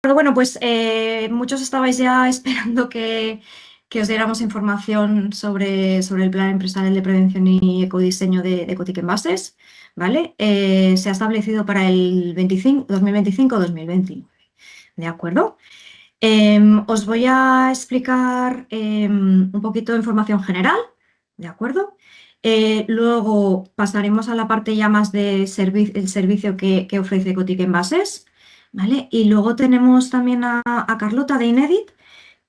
Pero bueno, pues muchos estabais ya esperando que os diéramos información sobre el Plan Empresarial de Prevención y Ecodiseño de Ecotic Envases, ¿vale? Se ha establecido para el 2025-2029, ¿de acuerdo? Os voy a explicar un poquito de información general, ¿de acuerdo? Luego pasaremos a la parte ya más de el servicio que ofrece Ecotic Envases, ¿vale? Y luego tenemos también a Carlota de Inedit,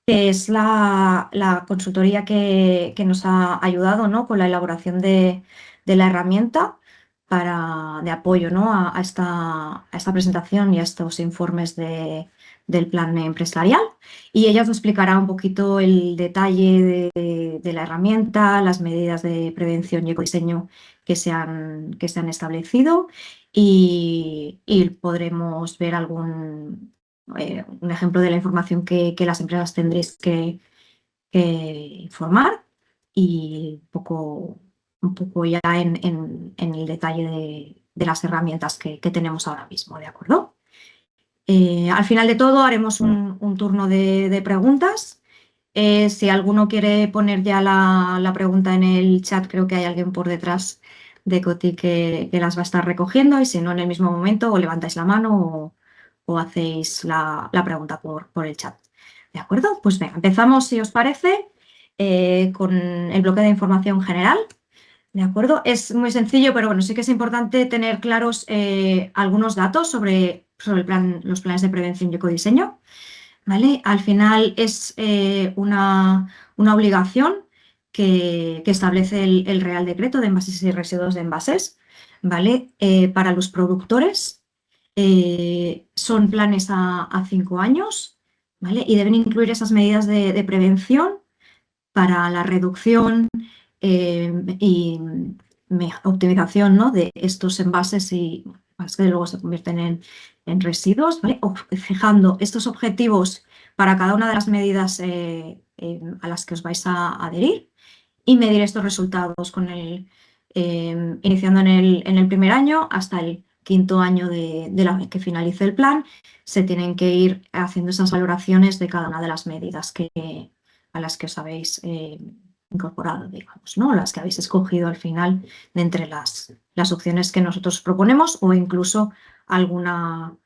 que es la consultoría que nos ha ayudado, ¿no?, con la elaboración de la herramienta de apoyo, ¿no?, a esta presentación y a estos informes del plan empresarial. Y ella os explicará un poquito el detalle de la herramienta, las medidas de prevención y ecodiseño que se han establecido y podremos ver un ejemplo de la información que las empresas tendréis que informar y un poco ya en el detalle de las herramientas que tenemos ahora mismo, ¿de acuerdo? Al final de todo haremos un turno de preguntas. Si alguno quiere poner ya la pregunta en el chat, creo que hay alguien por detrás de Coti que las va a estar recogiendo, y si no, en el mismo momento o levantáis la mano o hacéis la pregunta por el chat. ¿De acuerdo? Pues venga, empezamos, si os parece, con el bloque de información general. ¿De acuerdo? Es muy sencillo, pero bueno, sí que es importante tener claros algunos datos sobre los planes de prevención y ecodiseño, ¿vale? Al final es una obligación que establece el Real Decreto de Envases y Residuos de Envases, ¿vale? Para los productores son planes a 5 años, ¿vale? Y deben incluir esas medidas de prevención para la reducción y optimización, ¿no?, de estos envases y que luego se convierten en residuos, ¿vale? Fijando estos objetivos para cada una de las medidas a las que os vais a adherir y medir estos resultados iniciando en el primer año hasta el quinto año de la vez que finalice el plan. Se tienen que ir haciendo esas valoraciones de cada una de las medidas a las que os habéis incorporado, digamos, ¿no?, las que habéis escogido al final de entre las opciones que nosotros proponemos, o incluso alguna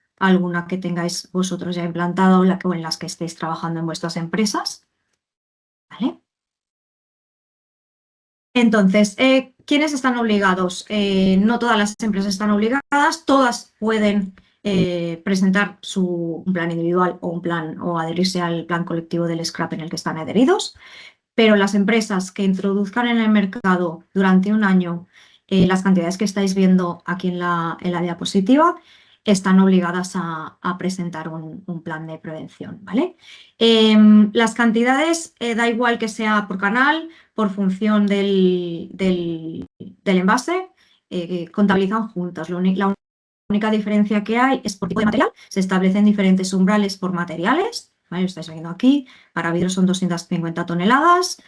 que tengáis vosotros ya implantado o en las que estéis trabajando en vuestras empresas, ¿vale? Entonces, ¿quiénes están obligados? No todas las empresas están obligadas, todas pueden presentar un plan individual o adherirse al plan colectivo del scrap en el que están adheridos, pero las empresas que introduzcan en el mercado durante un año las cantidades que estáis viendo aquí en la diapositiva están obligadas a presentar un plan de prevención, ¿vale? Las cantidades, da igual que sea por canal, por función del envase, contabilizan juntas. La única diferencia que hay es por tipo de material. Se establecen diferentes umbrales por materiales, ¿vale? Lo estáis viendo aquí. Para vidrio son 250 toneladas,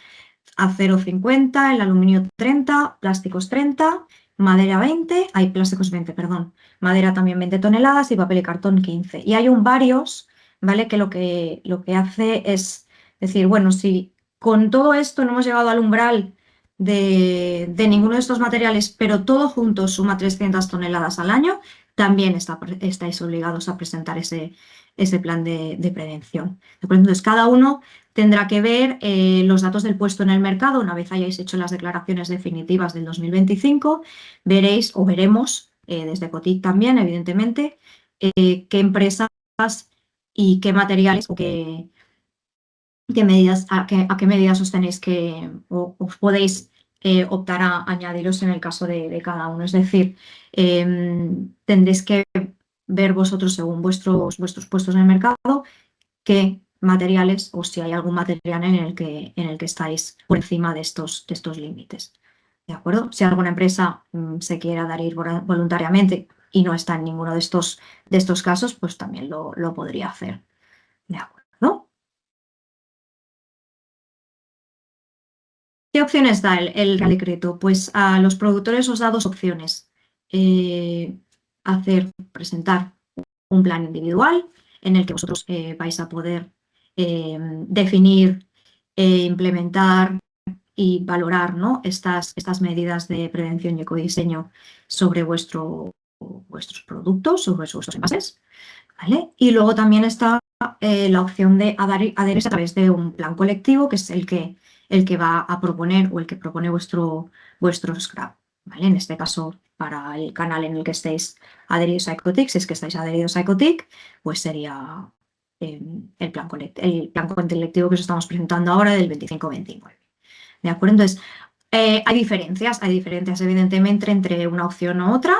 acero 50, el aluminio 30, plásticos 30, madera 20, hay plásticos 20, perdón, madera también 20 toneladas y papel y cartón 15. Y hay un varios, ¿vale?, que lo que hace es decir, bueno, si con todo esto no hemos llegado al umbral de ninguno de estos materiales, pero todo junto suma 300 toneladas al año, también estáis obligados a presentar ese plan de prevención. Entonces, cada uno tendrá que ver los datos del puesto en el mercado. Una vez hayáis hecho las declaraciones definitivas del 2025, veréis o veremos desde Ecotic también, evidentemente, qué empresas y qué materiales o qué medidas, a qué medidas os tenéis os podéis optar a añadiros en el caso de cada uno. Es decir, tendréis que ver vosotros, según vuestros puestos en el mercado, qué materiales o si hay algún material en el que estáis por encima de estos límites. ¿De acuerdo? Si alguna empresa se quiere adherir voluntariamente y no está en ninguno de estos casos, pues también lo podría hacer. ¿De acuerdo? ¿Qué opciones da el Real Decreto? Pues a los productores os da dos opciones. Presentar un plan individual en el que vosotros vais a poder definir, implementar y valorar, ¿no?, estas medidas de prevención y ecodiseño sobre vuestros productos, sobre vuestros envases, ¿vale? Y luego también está la opción de adherirse a través de un plan colectivo, que es el que va a proponer o el que propone vuestro scrap, ¿vale? En este caso, para el canal en el que estéis adheridos a Ecotic, si es que estáis adheridos a Ecotic, pues sería el plan colectivo que os estamos presentando ahora del 25-29. ¿De acuerdo? Entonces, hay diferencias evidentemente entre una opción u otra,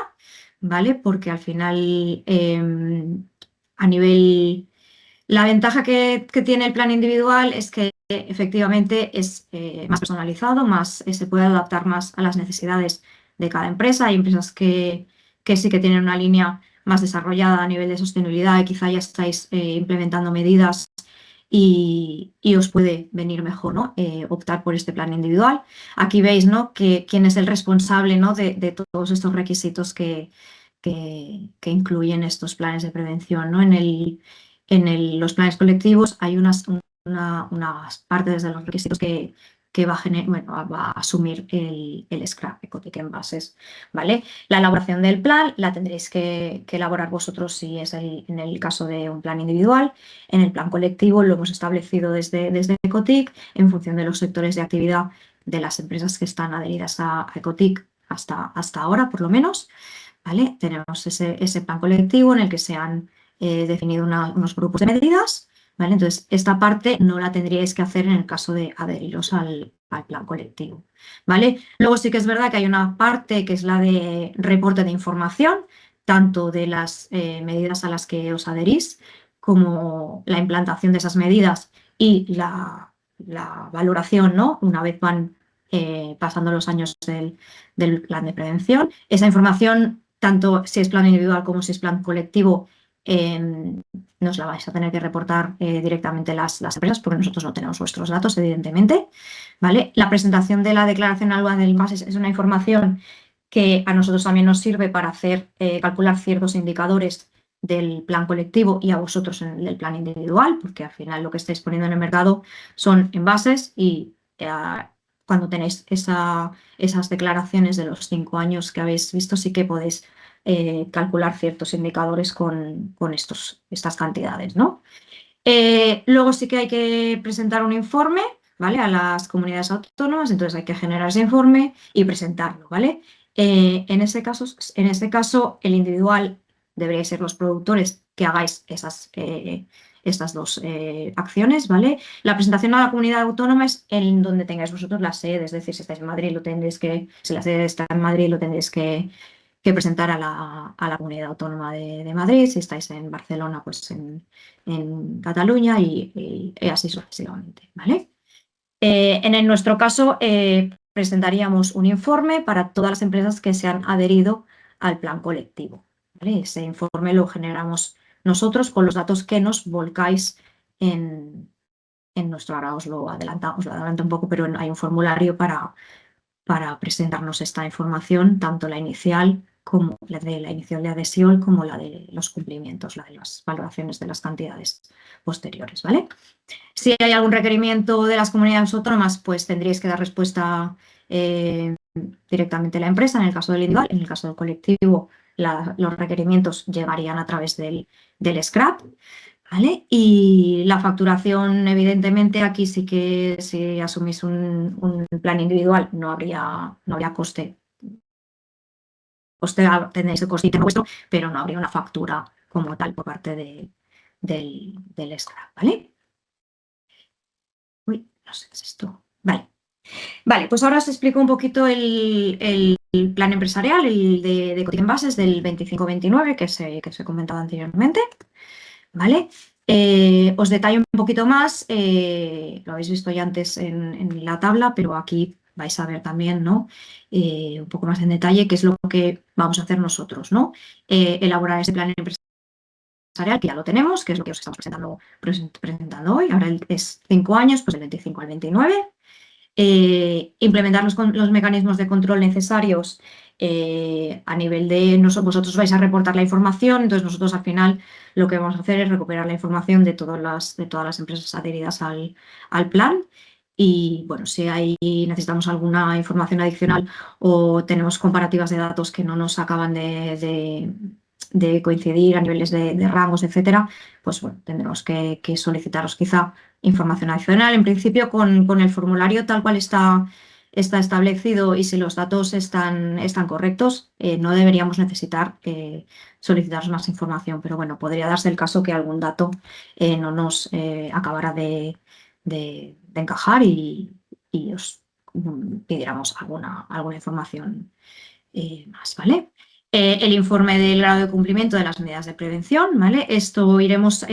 ¿vale? Porque al final, a nivel, la ventaja que tiene el plan individual es que efectivamente es más personalizado, se puede adaptar más a las necesidades de cada empresa. Hay empresas que sí que tienen una línea más desarrollada a nivel de sostenibilidad y quizá ya estáis implementando medidas y os puede venir mejor, ¿no?, optar por este plan individual. Aquí veis, ¿no?, que quién es el responsable, ¿no?, de todos estos requisitos que incluyen estos planes de prevención, ¿no? Los planes colectivos hay unas partes de los requisitos que va a asumir el scrap Ecotic Envases, ¿vale? La elaboración del plan la tendréis que elaborar vosotros si es en el caso de un plan individual. En el plan colectivo lo hemos establecido desde Ecotic en función de los sectores de actividad de las empresas que están adheridas a Ecotic hasta ahora, por lo menos, ¿vale? Tenemos ese plan colectivo en el que se han definido unos grupos de medidas, ¿vale? Entonces, esta parte no la tendríais que hacer en el caso de adheriros al plan colectivo, ¿vale? Luego sí que es verdad que hay una parte que es la de reporte de información, tanto de las medidas a las que os adherís, como la implantación de esas medidas y la valoración, ¿no?, una vez van pasando los años del plan de prevención. Esa información, tanto si es plan individual como si es plan colectivo, nos la vais a tener que reportar directamente las empresas, porque nosotros no tenemos vuestros datos, evidentemente, ¿vale? La presentación de la declaración anual del envase es una información que a nosotros también nos sirve para calcular ciertos indicadores del plan colectivo y a vosotros en el plan individual, porque al final lo que estáis poniendo en el mercado son envases y cuando tenéis esas declaraciones de los 5 años que habéis visto, sí que podéis calcular ciertos indicadores con estas cantidades, ¿no? Luego sí que hay que presentar un informe, ¿vale?, a las comunidades autónomas, entonces hay que generar ese informe y presentarlo, ¿vale? En ese caso, el individual debería ser los productores que hagáis estas dos acciones, ¿vale? La presentación a la comunidad autónoma es en donde tengáis vosotros la sede, es decir, si estáis en Madrid, si la sede está en Madrid, lo tendréis que presentar a la comunidad autónoma de Madrid. Si estáis en Barcelona, pues en Cataluña y así sucesivamente, ¿vale? En nuestro caso, presentaríamos un informe para todas las empresas que se han adherido al plan colectivo, ¿vale? Ese informe lo generamos nosotros con los datos que nos volcáis en nuestro. Ahora os lo adelanto un poco, pero hay un formulario para presentarnos esta información, tanto la inicial como la inicial de adhesión, como la de los cumplimientos, la de las valoraciones de las cantidades posteriores, ¿vale? Si hay algún requerimiento de las comunidades autónomas, pues tendríais que dar respuesta directamente a la empresa, en el caso del individual. En el caso del colectivo, los requerimientos llegarían a través del scrap, ¿vale? Y la facturación, evidentemente, aquí sí que si asumís un plan individual no habría coste. Tendréis el coste vuestro, pero no habría una factura como tal por parte del scrap, ¿vale? Uy, no sé qué es esto. Vale, pues ahora os explico un poquito el plan empresarial, el de Ecotic Envases del 25-29 que os he comentado anteriormente, ¿vale? Os detallo un poquito más, lo habéis visto ya antes en la tabla, pero aquí vais a ver también, ¿no?, un poco más en detalle qué es lo que vamos a hacer nosotros, ¿no? Elaborar ese plan empresarial, que ya lo tenemos, que es lo que os estamos presentando hoy. Ahora es 5 años, pues del 25 al 29. implementar los mecanismos de control necesarios a nivel de vosotros vais a reportar la información, entonces nosotros al final lo que vamos a hacer es recuperar la información de todas las empresas adheridas al plan. Y bueno, si necesitamos alguna información adicional o tenemos comparativas de datos que no nos acaban de coincidir a niveles de rangos, etcétera, pues bueno, tendremos que solicitaros quizá información adicional. En principio, con el formulario tal cual está establecido y si los datos están correctos, no deberíamos necesitar solicitaros más información, pero bueno, podría darse el caso que algún dato no nos acabara de encajar y os pidiéramos alguna información más, ¿vale? El informe del grado de cumplimiento de las medidas de prevención, ¿vale? Esto iremos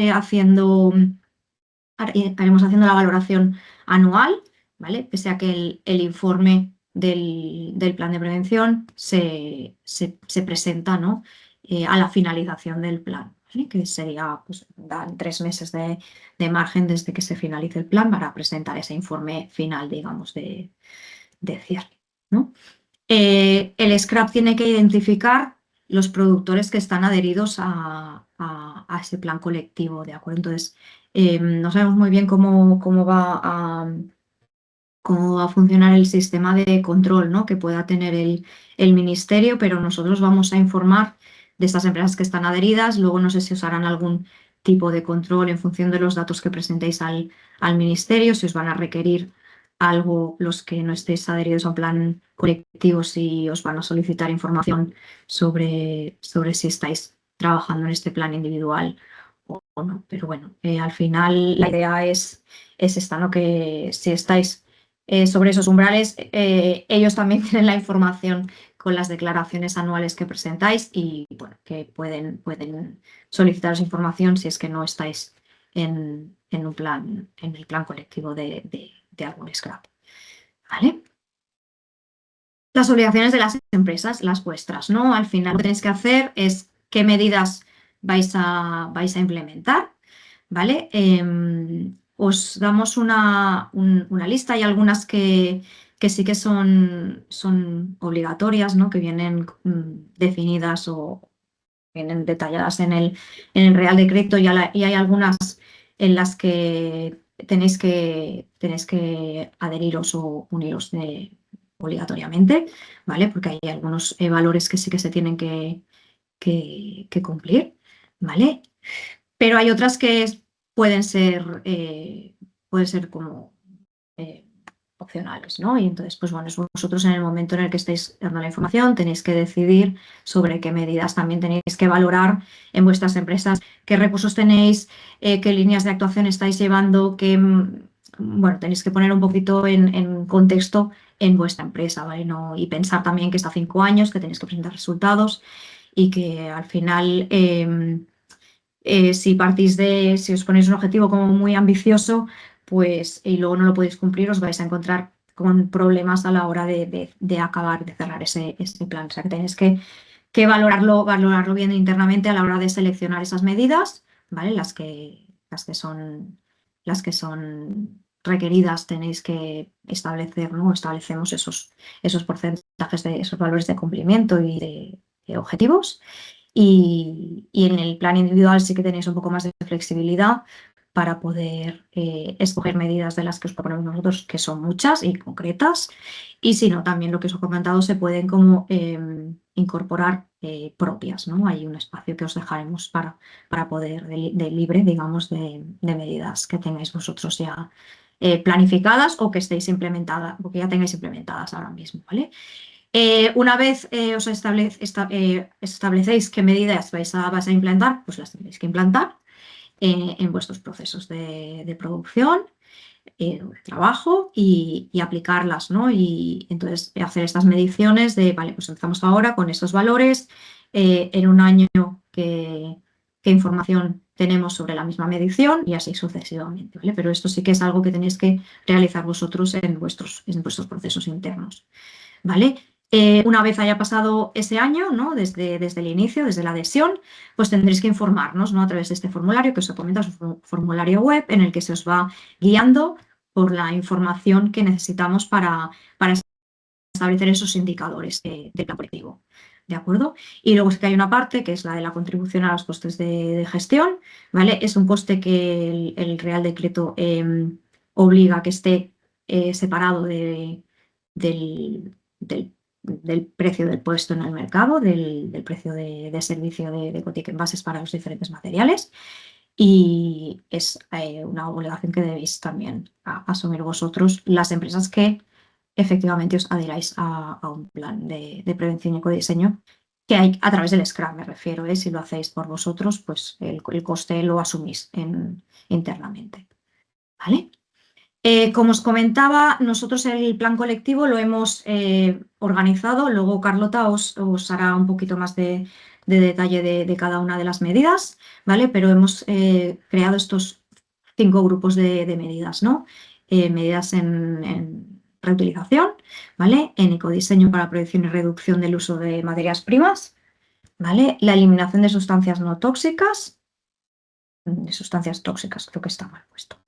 haremos haciendo la valoración anual, ¿vale? Pese a que el informe del plan de prevención se presenta, ¿no? A la finalización del plan, ¿vale? Que sería, pues, dan 3 meses de margen desde que se finalice el plan para presentar ese informe final, digamos, de cierre, ¿no? El scrap tiene que identificar los productores que están adheridos a ese plan colectivo, ¿de acuerdo? Entonces, no sabemos muy bien cómo va a funcionar el sistema de control, ¿no? Que pueda tener el ministerio, pero nosotros vamos a informar de estas empresas que están adheridas. Luego no sé si os harán algún tipo de control en función de los datos que presentéis al ministerio, si os van a requerir algo los que no estéis adheridos a un plan colectivo, si os van a solicitar información sobre si estáis trabajando en este plan individual o no. Pero bueno, al final la idea es esta, ¿no? Que si estáis sobre esos umbrales, ellos también tienen la información con las declaraciones anuales que presentáis y bueno, que pueden solicitaros información si es que no estáis en el plan colectivo de algún scrap. ¿Vale? Las obligaciones de las empresas, las vuestras, ¿no? Al final lo que tenéis que hacer es qué medidas vais a implementar, ¿vale? Os damos una lista, hay algunas que sí que son obligatorias, ¿no? Que vienen definidas o vienen detalladas en el Real Decreto y hay algunas en las que tenéis que adheriros o uniros obligatoriamente, ¿vale? Porque hay algunos valores que sí que se tienen que cumplir, ¿vale? Pero hay otras que pueden ser como opcionales, ¿no? Y entonces, pues bueno, vosotros en el momento en el que estáis dando la información tenéis que decidir sobre qué medidas también tenéis que valorar en vuestras empresas, qué recursos tenéis, qué líneas de actuación estáis llevando, bueno, tenéis que poner un poquito en contexto en vuestra empresa, ¿vale? No, y pensar también que está 5 años, que tenéis que presentar resultados y que al final si os ponéis un objetivo como muy ambicioso, pues y luego no lo podéis cumplir, os vais a encontrar con problemas a la hora de acabar, de cerrar ese plan. O sea que tenéis que valorarlo bien internamente a la hora de seleccionar esas medidas, ¿vale? Las que son requeridas tenéis que establecer, ¿no? Establecemos esos porcentajes de esos valores de cumplimiento y de objetivos. Y en el plan individual sí que tenéis un poco más de flexibilidad para poder escoger medidas de las que os proponemos nosotros, que son muchas y concretas. Y si no, también lo que os he comentado, se pueden como incorporar propias, ¿no? Hay un espacio que os dejaremos para poder de libre, digamos, de medidas que tengáis vosotros ya planificadas o que estéis implementadas, o que ya tengáis implementadas ahora mismo, ¿vale? Una vez os establecéis qué medidas vais a implantar, pues las tendréis que implantar en vuestros procesos de producción, de trabajo y aplicarlas, ¿no? Y entonces hacer estas mediciones de, vale, pues empezamos ahora con estos valores, en un año qué información tenemos sobre la misma medición y así sucesivamente, ¿vale? Pero esto sí que es algo que tenéis que realizar vosotros en vuestros procesos internos, ¿vale? Una vez haya pasado ese año, ¿no? Desde el inicio, desde la adhesión, pues tendréis que informarnos, ¿no? A través de este formulario que os he comentado, es un formulario web en el que se os va guiando por la información que necesitamos para establecer esos indicadores de plan colectivo. ¿De acuerdo? Y luego sí que hay una parte que es la de la contribución a los costes de gestión, ¿vale? Es un coste que el Real Decreto obliga a que esté separado del precio del puesto en el mercado, del precio de servicio de Cotic Envases para los diferentes materiales. Y es una obligación que debéis también asumir vosotros, las empresas que efectivamente os adheráis a un plan de prevención y ecodiseño que hay a través del Scrum, me refiero. Si lo hacéis por vosotros, pues el coste lo asumís internamente. ¿Vale? Como os comentaba, nosotros el plan colectivo lo hemos organizado, luego Carlota os hará un poquito más de detalle de cada una de las medidas, ¿vale? Pero hemos creado estos 5 grupos de medidas, ¿no? Medidas en reutilización, ¿vale? En ecodiseño para prevención y reducción del uso de materias primas, ¿vale? La eliminación de sustancias no tóxicas, creo que está mal puesto,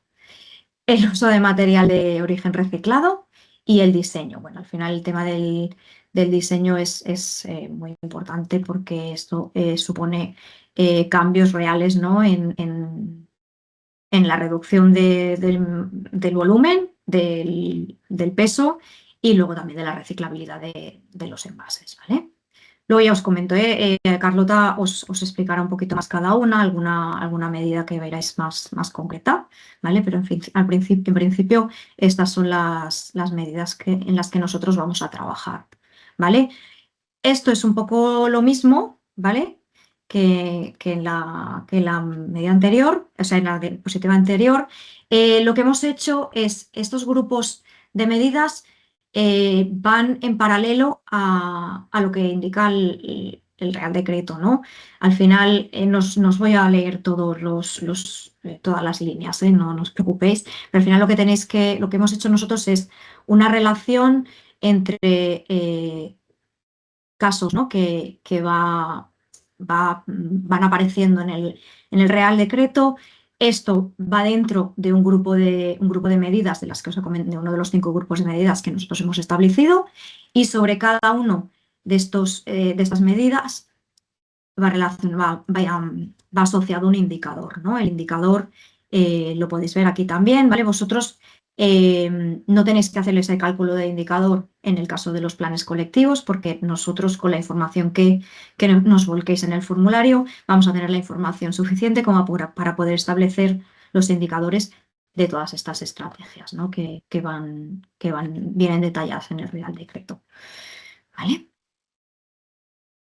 el uso de material de origen reciclado y el diseño. Bueno, al final el tema del diseño es muy importante porque esto supone cambios reales, ¿no? En la reducción del volumen, del peso y luego también de la reciclabilidad de los envases, ¿vale? Luego ya os comento, Carlota os explicará un poquito más cada una, alguna medida que veráis más concreta, ¿vale? Pero en principio estas son las medidas en las que nosotros vamos a trabajar, ¿vale? Esto es un poco lo mismo, ¿vale? Que en la medida anterior, o sea, en la diapositiva anterior. Lo que hemos hecho es estos grupos de medidas van en paralelo a lo que indica el Real Decreto, ¿no? Al final nos voy a leer todas las líneas, no os preocupéis, pero al final lo que hemos hecho nosotros es una relación entre casos, ¿no? que van apareciendo en el Real Decreto. Esto va dentro de un grupo de medidas de las que os he comentado, de uno de los 5 grupos de medidas que nosotros hemos establecido, y sobre cada uno de estas medidas va asociado un indicador, ¿no? El indicador lo podéis ver aquí también, ¿vale? Vosotros no tenéis que hacer ese cálculo de indicador en el caso de los planes colectivos, porque nosotros con la información que nos volquéis en el formulario vamos a tener la información suficiente como para poder establecer los indicadores de todas estas estrategias, ¿no? Vienen detalladas en el Real Decreto. ¿Vale?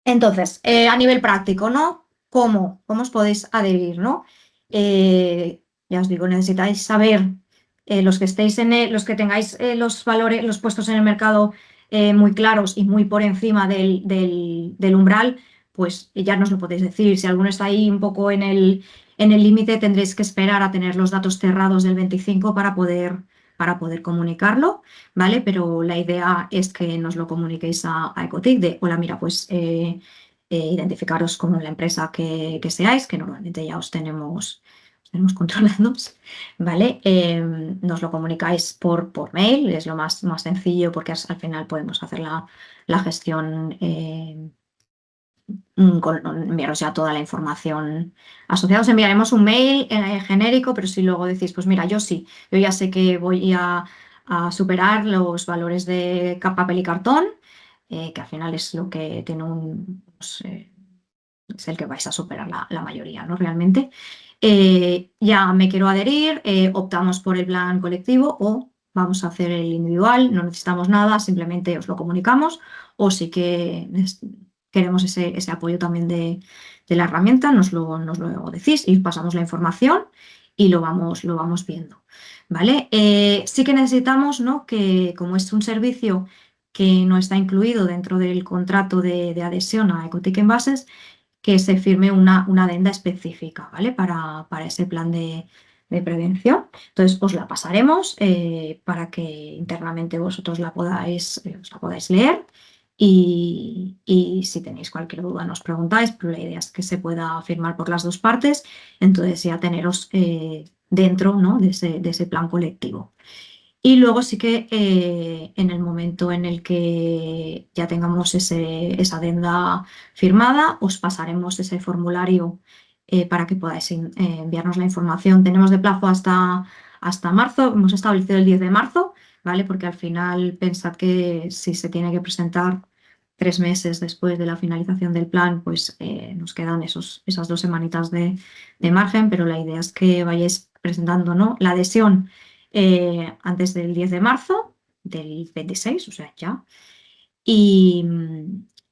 Entonces, a nivel práctico, ¿no? ¿Cómo os podéis adherir, ¿no? Ya os digo, necesitáis saber, los que tengáis los valores, los puestos en el mercado muy claros y muy por encima del umbral, pues ya nos lo podéis decir. Si alguno está ahí un poco en el límite, tendréis que esperar a tener los datos cerrados del 25 para poder comunicarlo, ¿vale? Pero la idea es que nos lo comuniquéis a Ecotic de, hola, mira, pues identificaros como la empresa que seáis, que normalmente ya os tenemos controlados, ¿vale? Nos lo comunicáis por mail, es lo más sencillo porque al final podemos hacer la gestión enviaros ya toda la información asociada. Os enviaremos un mail genérico, pero si luego decís, pues mira, yo ya sé que voy a superar los valores de papel y cartón, que al final es lo que tiene es el que vais a superar la mayoría, ¿no? Realmente. Ya me quiero adherir, optamos por el plan colectivo o vamos a hacer el individual, no necesitamos nada, simplemente os lo comunicamos, o sí que queremos ese apoyo también de la herramienta, nos lo decís y pasamos la información y lo vamos viendo, ¿vale? Sí que necesitamos, ¿no? Que como es un servicio que no está incluido dentro del contrato de adhesión a Ecotic Envases, que se firme una adenda específica, ¿vale? Para ese plan de prevención. Entonces, os la pasaremos para que internamente vosotros os la podáis leer y si tenéis cualquier duda nos preguntáis, pero la idea es que se pueda firmar por las dos partes, entonces ya teneros dentro, ¿no? de ese plan colectivo. Y luego sí que en el momento en el que ya tengamos esa adenda firmada, os pasaremos ese formulario para que podáis enviarnos la información. Tenemos de plazo hasta marzo, hemos establecido el 10 de marzo, ¿vale? Porque al final pensad que si se tiene que presentar 3 meses después de la finalización del plan, pues nos quedan esas 2 semanitas de margen, pero la idea es que vayáis presentando, ¿no? La adhesión antes del 10 de marzo del 26, o sea, ya. Y,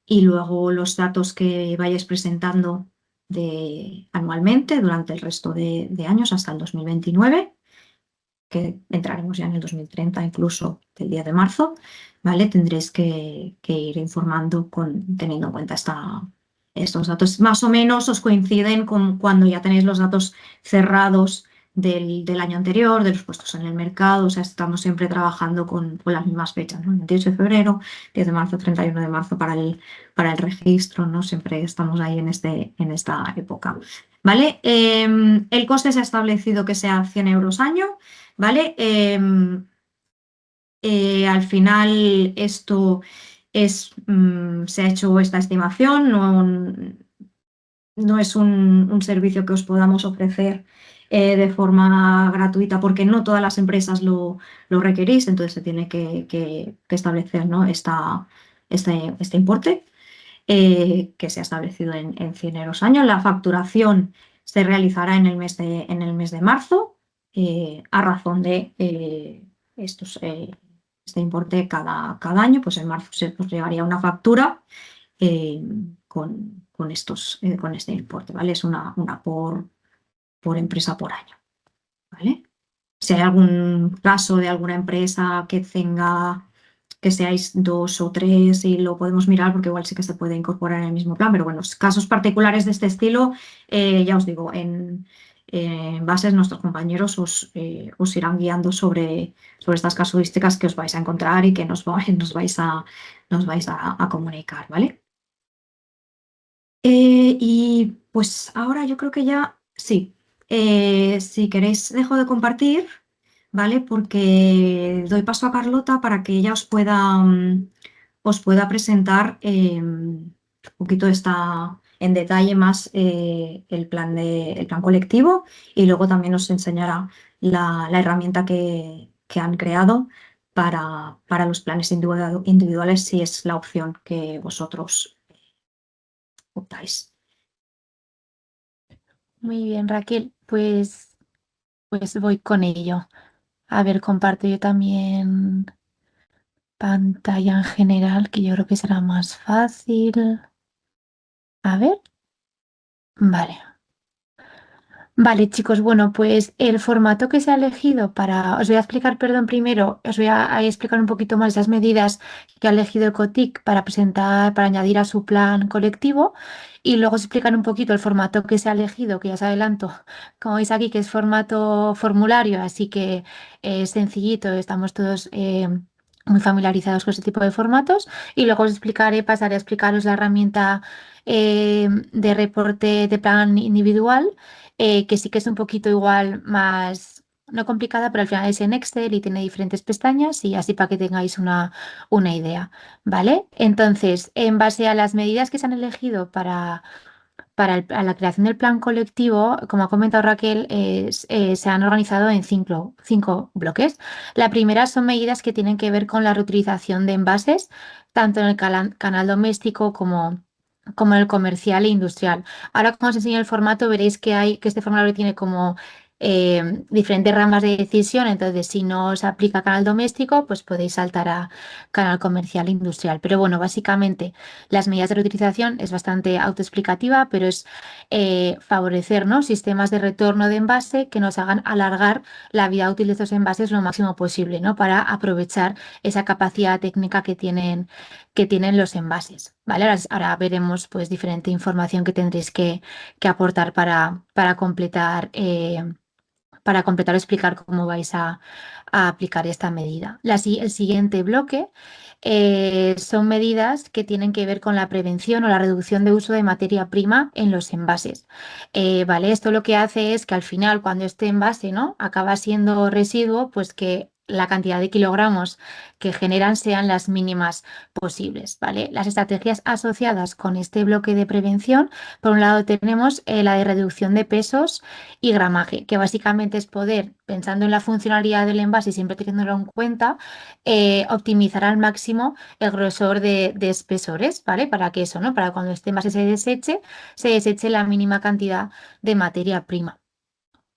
y luego los datos que vayáis presentando anualmente durante el resto de años hasta el 2029, que entraremos ya en el 2030 incluso del 10 de marzo, ¿vale? Tendréis que ir informando teniendo en cuenta estos datos. Más o menos os coinciden con cuando ya tenéis los datos cerrados del año anterior, de los puestos en el mercado, o sea, estamos siempre trabajando con las mismas fechas, ¿no? 28 de febrero, 10 de marzo, 31 de marzo para el registro, ¿no? Siempre estamos ahí en esta época, ¿vale? El coste se ha establecido que sea 100 euros año. ¿Vale? Al final se ha hecho esta estimación, no es un servicio que os podamos ofrecer de forma gratuita porque no todas las empresas lo requerís, entonces se tiene que establecer, ¿no? Este importe que se ha establecido en 100 euros año. La facturación se realizará en el mes de marzo a razón de estos, este importe cada año. Pues en marzo se os llegaría una factura eh, con este importe, ¿vale? Es una por empresa por año, ¿vale? Si hay algún caso de alguna empresa que seáis 2 o 3 y lo podemos mirar porque igual sí que se puede incorporar en el mismo plan, pero bueno, casos particulares de este estilo, ya os digo, en bases nuestros compañeros os irán guiando sobre estas casuísticas que os vais a encontrar y que nos vais a comunicar, ¿vale? Y pues ahora yo creo que ya sí. Si queréis, dejo de compartir, ¿vale? Porque doy paso a Carlota para que ella os pueda presentar un poquito en detalle más el plan colectivo y luego también os enseñará la herramienta que han creado para los planes individuales si es la opción que vosotros optáis. Muy bien, Raquel, pues voy con ello. A ver, comparto yo también pantalla en general, que yo creo que será más fácil. A ver, vale. Vale, chicos, bueno, pues el formato que se ha elegido os voy a explicar, perdón, primero, os voy a explicar un poquito más las medidas que ha elegido Ecotic para presentar, para añadir a su plan colectivo y luego os explican un poquito el formato que se ha elegido, que ya os adelanto, como veis aquí, que es formato formulario, así que es sencillito, estamos todos muy familiarizados con este tipo de formatos y luego os explicaré, pasaré a explicaros la herramienta de reporte de plan individual que sí que es un poquito igual más, no complicada, pero al final es en Excel y tiene diferentes pestañas y así para que tengáis una idea, ¿vale? Entonces, en base a las medidas que se han elegido para la creación del plan colectivo, como ha comentado Raquel, se han organizado en cinco bloques. La primera son medidas que tienen que ver con la reutilización de envases, tanto en el canal doméstico como en el comercial e industrial. Ahora, cuando os enseño el formato, veréis que este formulario tiene como diferentes ramas de decisión. Entonces, si no os aplica a canal doméstico, pues podéis saltar a canal comercial e industrial. Pero bueno, básicamente las medidas de reutilización es bastante autoexplicativa, pero es favorecer, ¿no? Sistemas de retorno de envase que nos hagan alargar la vida útil de estos envases lo máximo posible, ¿no? Para aprovechar esa capacidad técnica que tienen los envases, ¿vale? Ahora veremos pues diferente información que tendréis que aportar para completar para completar o explicar cómo vais a aplicar esta medida. El siguiente bloque son medidas que tienen que ver con la prevención o la reducción de uso de materia prima en los envases. ¿Vale? Esto lo que hace es que al final, cuando este envase, ¿no?, acaba siendo residuo, pues que la cantidad de kilogramos que generan sean las mínimas posibles, ¿vale? Las estrategias asociadas con este bloque de prevención, por un lado tenemos la de reducción de pesos y gramaje, que básicamente es poder, pensando en la funcionalidad del envase y siempre teniéndolo en cuenta, optimizar al máximo el grosor de espesores, ¿vale? Para que eso, ¿no? Para cuando este envase se deseche la mínima cantidad de materia prima.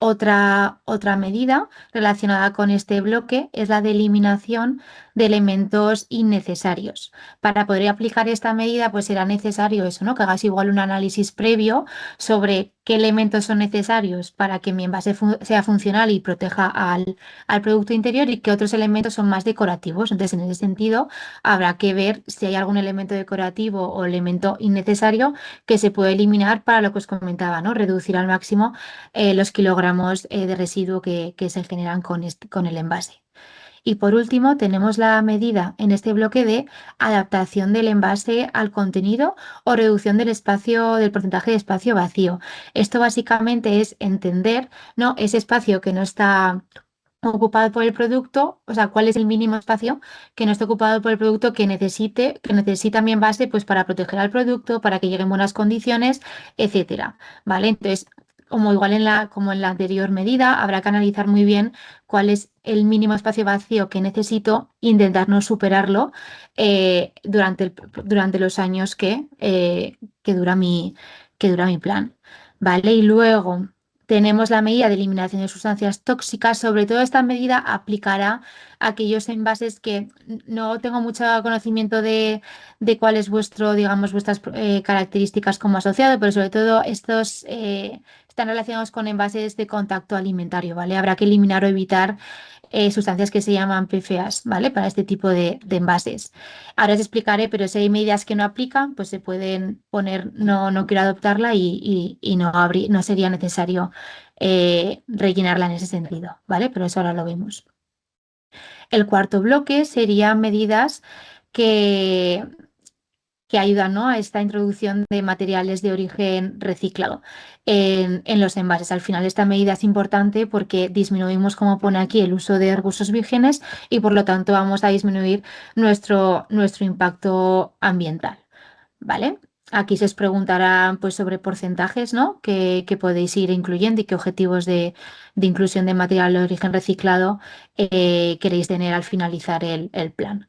Otra medida relacionada con este bloque es la de eliminación de elementos innecesarios. Para poder aplicar esta medida, pues será necesario eso, ¿no?, que hagas igual un análisis previo sobre qué elementos son necesarios para que mi envase sea funcional y proteja al producto interior y qué otros elementos son más decorativos. Entonces, en ese sentido, habrá que ver si hay algún elemento decorativo o elemento innecesario que se puede eliminar para lo que os comentaba, ¿no? Reducir al máximo los kilogramos de residuo que se generan con el envase. Y por último, tenemos la medida en este bloque de adaptación del envase al contenido o reducción del porcentaje de espacio vacío. Esto básicamente es entender, ¿no?, ese espacio que no está ocupado por el producto, o sea, cuál es el mínimo espacio que no esté ocupado por el producto que necesita mi envase, pues para proteger al producto, para que llegue en buenas condiciones, etcétera, ¿vale? Entonces, como en la anterior medida, habrá que analizar muy bien cuál es el mínimo espacio vacío que necesito, intentar no superarlo durante los años que dura que dura mi plan, ¿vale? Y luego tenemos la medida de eliminación de sustancias tóxicas. Sobre todo esta medida aplicará a aquellos envases que no tengo mucho conocimiento de cuál es digamos, vuestras características como asociado, pero sobre todo estos están relacionados con envases de contacto alimentario, ¿vale? Habrá que eliminar o evitar sustancias que se llaman PFAS, ¿vale? Para este tipo de envases. Ahora os explicaré, pero si hay medidas que no aplican, pues se pueden poner no quiero adoptarla y no sería necesario rellenarla en ese sentido, ¿vale? Pero eso ahora lo vemos. El cuarto bloque serían medidas que, que ayudan, ¿no?, a esta introducción de materiales de origen reciclado en los envases. Al final, esta medida es importante porque disminuimos, como pone aquí, el uso de recursos vírgenes y por lo tanto vamos a disminuir nuestro impacto ambiental, ¿vale? Aquí se os preguntará pues, sobre porcentajes, ¿no?, que podéis ir incluyendo y qué objetivos de inclusión de material de origen reciclado queréis tener al finalizar el plan.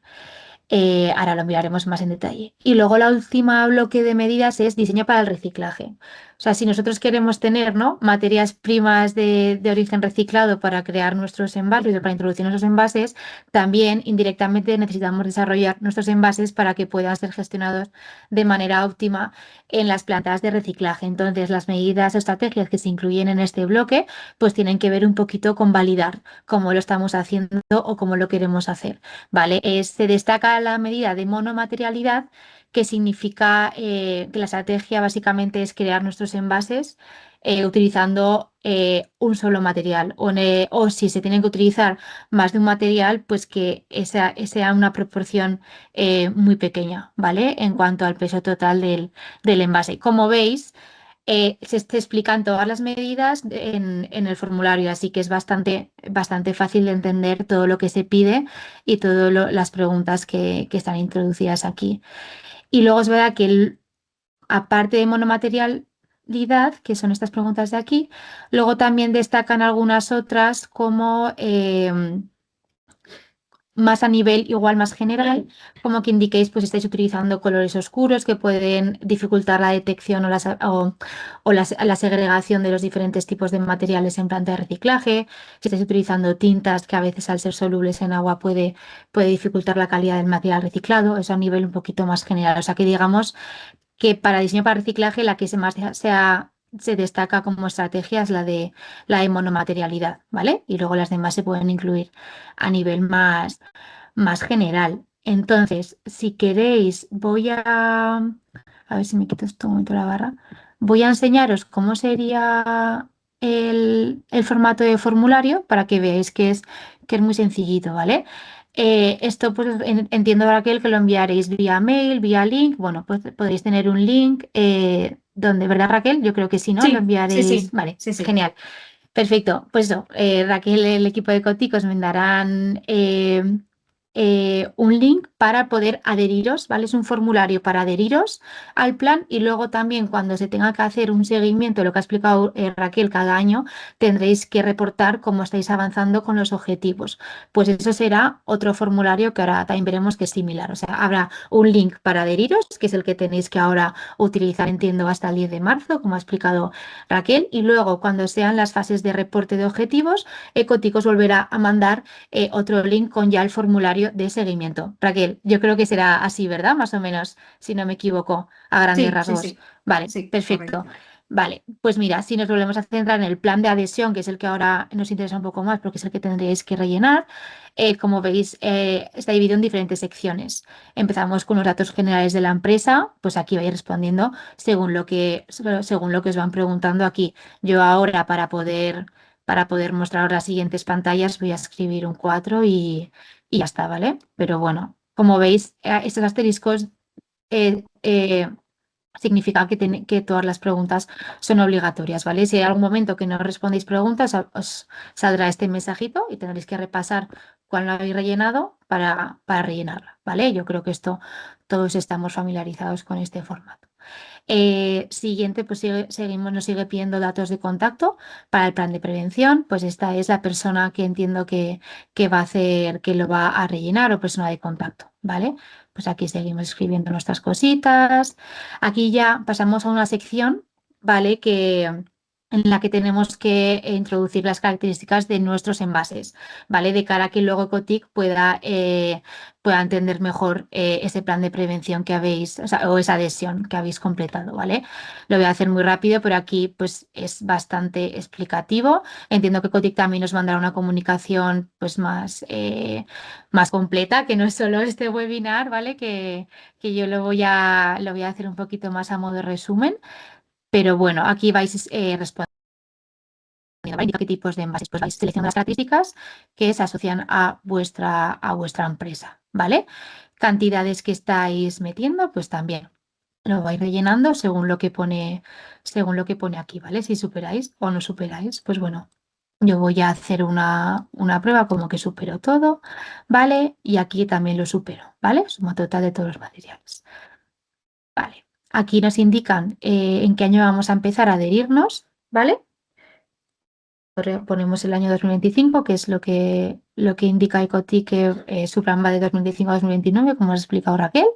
Ahora lo miraremos más en detalle. Y luego la última bloque de medidas es diseño para el reciclaje. O sea, si nosotros queremos tener, ¿no?, materias primas de origen reciclado para crear nuestros envases o para introducir nuestros envases, también indirectamente necesitamos desarrollar nuestros envases para que puedan ser gestionados de manera óptima en las plantas de reciclaje. Entonces, las medidas o estrategias que se incluyen en este bloque, pues tienen que ver un poquito con validar cómo lo estamos haciendo o cómo lo queremos hacer. ¿Vale? Se destaca la medida de monomaterialidad, que significa que la estrategia básicamente es crear nuestros envases utilizando un solo material o si se tienen que utilizar más de un material, pues que esa sea una proporción muy pequeña, ¿vale? En cuanto al peso total del envase. Como veis, se explican todas las medidas en el formulario, así que es bastante fácil de entender todo lo que se pide y todas las preguntas que están introducidas aquí. Y luego es verdad que aparte de monomaterialidad, que son estas preguntas de aquí, luego también destacan algunas otras como más a nivel igual más general, como que indiquéis pues estáis utilizando colores oscuros que pueden dificultar la detección o la segregación de los diferentes tipos de materiales en planta de reciclaje, si estáis utilizando tintas que a veces al ser solubles en agua puede dificultar la calidad del material reciclado, eso a nivel un poquito más general. O sea que digamos que para diseño para reciclaje la que se destaca como estrategia es la de monomaterialidad, ¿vale? Y luego las demás se pueden incluir a nivel más general. Entonces, si queréis, a ver si me quito esto un momento la barra. Voy a enseñaros cómo sería. el formato de formulario para que veáis que es muy sencillito, ¿vale? Esto pues entiendo, Raquel, que lo enviaréis vía mail, vía link. Bueno, pues podréis tener un link donde, ¿verdad, Raquel? Yo creo que sí, ¿no? Lo Sí, sí, enviaréis. sí, Vale, sí, sí. genial. Perfecto, pues eso, Raquel, el equipo de Coticos me darán un link para poder adheriros, ¿vale? Es un formulario para adheriros al plan y luego también cuando se tenga que hacer un seguimiento, lo que ha explicado Raquel cada año, tendréis que reportar cómo estáis avanzando con los objetivos. Pues eso será otro formulario que ahora también veremos que es similar. O sea, habrá un link para adheriros, que es el que tenéis que ahora utilizar, entiendo, hasta el 10 de marzo, como ha explicado Raquel, y luego cuando sean las fases de reporte de objetivos, Ecoticos volverá a mandar otro link con ya el formulario de seguimiento. Raquel, yo creo que será así, ¿verdad? Más o menos, si no me equivoco, a grandes Sí, sí, rasgos. sí, Vale, sí, perfecto. correcto. Vale, pues mira, si nos volvemos a centrar en el plan de adhesión, que es el que ahora nos interesa un poco más porque es el que tendréis que rellenar, como veis, está dividido en diferentes secciones. Empezamos con los datos generales de la empresa, pues aquí vais respondiendo según lo que os van preguntando aquí. Yo ahora para poder mostrar las siguientes pantallas voy a escribir un 4 y ya está, ¿vale? Pero bueno, como veis, estos asteriscos eh, eh, significa que todas las preguntas son obligatorias, ¿vale? Si hay algún momento que no respondéis preguntas, os saldrá este mensajito y tendréis que repasar cuál no habéis rellenado para rellenarla, ¿vale? Yo creo que esto todos estamos familiarizados con este formato. Siguiente, pues seguimos, nos sigue pidiendo datos de contacto para el plan de prevención. Pues esta es la persona que entiendo que va a hacer, que lo va a rellenar o persona de contacto, ¿vale? Pues aquí seguimos escribiendo nuestras cositas. Aquí ya pasamos a una sección, ¿vale? En la que tenemos que introducir las características de nuestros envases, ¿vale? De cara a que luego Cotic pueda entender mejor ese plan de prevención que habéis, o esa adhesión que habéis completado, ¿vale? Lo voy a hacer muy rápido, pero aquí pues es bastante explicativo. Entiendo que Cotic también nos mandará una comunicación pues más completa, que no es solo este webinar, ¿vale? Que yo lo voy a hacer un poquito más a modo de resumen, pero bueno, aquí vais respondiendo. ¿Vale? Indica qué tipos de envases, pues vais seleccionando las características que se asocian a vuestra empresa, ¿vale? Cantidades que estáis metiendo, pues también lo vais rellenando según lo que pone aquí, ¿vale? Si superáis o no superáis, pues bueno, yo voy a hacer una prueba como que supero todo, ¿vale? Y aquí también lo supero, ¿vale? Suma total de todos los materiales. Vale. Aquí nos indican en qué año vamos a empezar a adherirnos, ¿vale? Ponemos el año 2025, que es lo que indica Ecoti que su plan va de 2025 a 2029, como has explicado Raquel.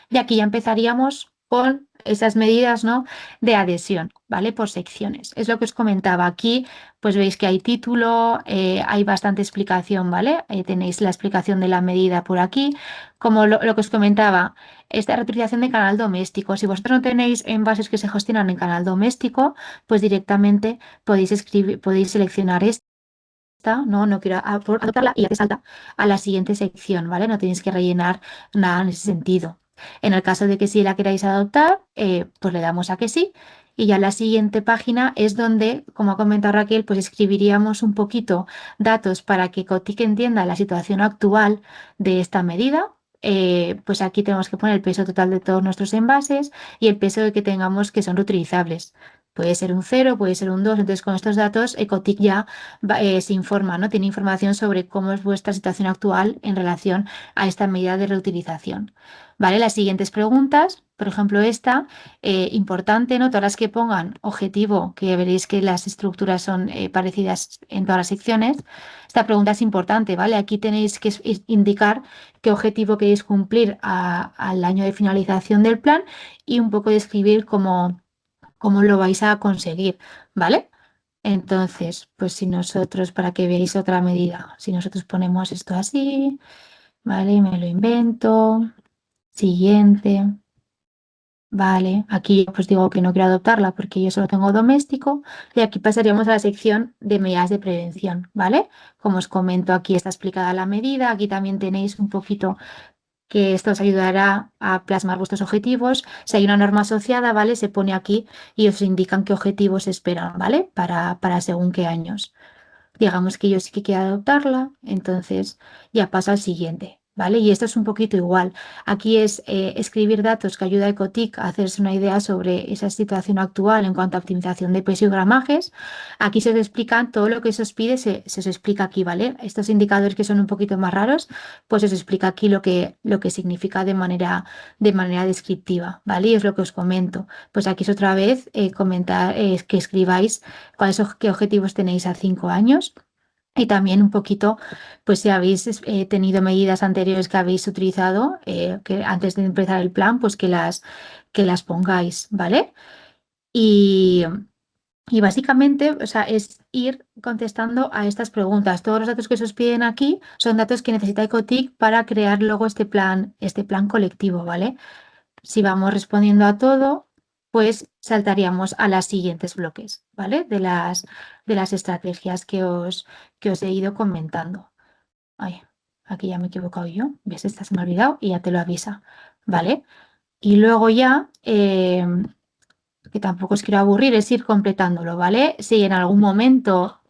Y aquí ya empezaríamos con esas medidas, ¿no? De adhesión, ¿vale? Por secciones. Es lo que os comentaba. Aquí, pues veis que hay título, hay bastante explicación, ¿vale? Tenéis la explicación de la medida por aquí. Como lo que os comentaba, esta reutilización de canal doméstico. Si vosotros no tenéis envases que se gestionan en canal doméstico, pues directamente podéis seleccionar esta, no quiero adoptarla y ya te salta a la siguiente sección, ¿vale? No tenéis que rellenar nada en ese sentido. En el caso de que sí la queráis adoptar, pues le damos a que sí. Y ya la siguiente página es donde, como ha comentado Raquel, pues escribiríamos un poquito datos para que Cotic entienda la situación actual de esta medida. Pues aquí tenemos que poner el peso total de todos nuestros envases y el peso de que tengamos que son reutilizables. Puede ser un cero, puede ser un 2. Entonces con estos datos Ecotic ya se informa, ¿no? Tiene información sobre cómo es vuestra situación actual en relación a esta medida de reutilización. ¿Vale? Las siguientes preguntas, por ejemplo, esta, importante, ¿no? Todas las que pongan objetivo, que veréis que las estructuras son parecidas en todas las secciones. Esta pregunta es importante, ¿vale? Aquí tenéis que indicar qué objetivo queréis cumplir al año de finalización del plan y un poco describir cómo lo vais a conseguir, ¿vale? Entonces, pues si nosotros, para que veáis otra medida, si nosotros ponemos esto así, ¿vale? Me lo invento. Siguiente, ¿vale? Aquí pues digo que no quiero adoptarla porque yo solo tengo doméstico y aquí pasaríamos a la sección de medidas de prevención, ¿vale? Como os comento, aquí está explicada la medida, aquí también tenéis un poquito que esto os ayudará a plasmar vuestros objetivos. Si hay una norma asociada, ¿vale? Se pone aquí y os indican qué objetivos esperan, ¿vale? Para según qué años. Digamos que yo sí que quiero adoptarla, entonces ya pasa al siguiente, ¿vale? Y esto es un poquito igual. Aquí es escribir datos que ayuda a Ecotic a hacerse una idea sobre esa situación actual en cuanto a optimización de peso y gramajes. Aquí se os explican todo lo que se os pide, se os explica aquí, ¿vale? Estos indicadores que son un poquito más raros, pues se os explica aquí lo que significa de manera descriptiva, ¿vale? Y es lo que os comento. Pues aquí es otra vez comentar que escribáis qué objetivos tenéis a 5 años y también un poquito, pues si habéis tenido medidas anteriores que habéis utilizado, que antes de empezar el plan, pues que las pongáis, ¿vale? Y, y básicamente, o sea, es ir contestando a estas preguntas. Todos los datos que se os piden aquí son datos que necesita Ecotic para crear luego este plan colectivo, ¿vale? Si vamos respondiendo a todo, pues saltaríamos a los siguientes bloques, ¿vale? De las estrategias que os he ido comentando. Ay, aquí ya me he equivocado yo. ¿Ves? Esta se me ha olvidado y ya te lo avisa, ¿vale? Y luego ya, que tampoco os quiero aburrir, es ir completándolo, ¿vale? Si en algún momento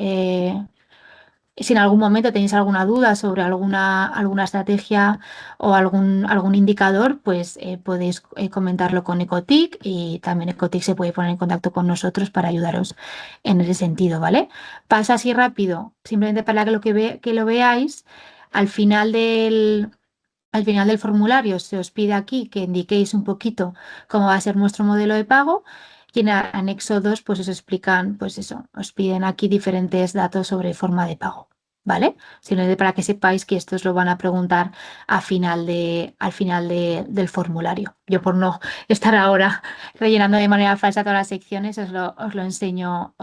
tenéis alguna duda sobre alguna estrategia o algún indicador, pues podéis comentarlo con Ecotic y también Ecotic se puede poner en contacto con nosotros para ayudaros en ese sentido, ¿vale? Paso así rápido, simplemente para que lo veáis. Al final del, al final del formulario se os pide aquí que indiquéis un poquito cómo va a ser nuestro modelo de pago y en anexo 2 pues os explican, pues eso, os piden aquí diferentes datos sobre forma de pago, ¿vale? Simplemente para que sepáis que esto os lo van a preguntar al final del formulario. Yo por no estar ahora rellenando de manera falsa todas las secciones os lo enseño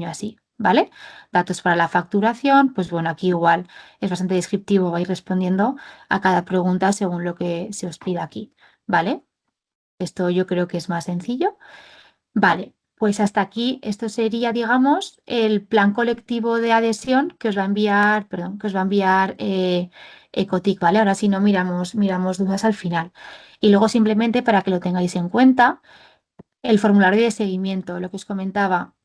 así, ¿vale? Datos para la facturación, pues bueno, aquí igual es bastante descriptivo, vais respondiendo a cada pregunta según lo que se os pida aquí, ¿vale? Esto yo creo que es más sencillo. Vale, pues hasta aquí esto sería, digamos, el plan colectivo de adhesión que os va a enviar, perdón, que os va a enviar Ecotic, ¿vale? Ahora si no miramos dudas al final. Y luego simplemente para que lo tengáis en cuenta. El formulario de seguimiento, lo que os comentaba,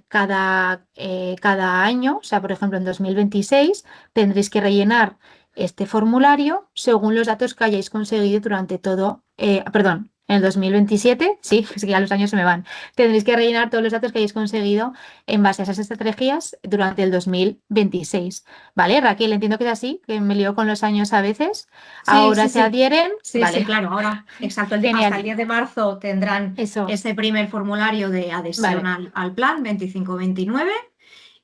cada año, o sea, por ejemplo, en 2026 tendréis que rellenar este formulario según los datos que hayáis conseguido durante todo, perdón, en el 2027, sí, es que ya los años se me van, tendréis que rellenar todos los datos que hayáis conseguido en base a esas estrategias durante el 2026, ¿vale? Raquel, entiendo que es así, que me lío con los años a veces. Sí, Ahora sí, se sí. adhieren, Sí, sí, vale, claro. Ahora, exacto, hasta el genial, 10 de marzo tendrán eso, ese primer formulario de adhesión vale, al plan 25-29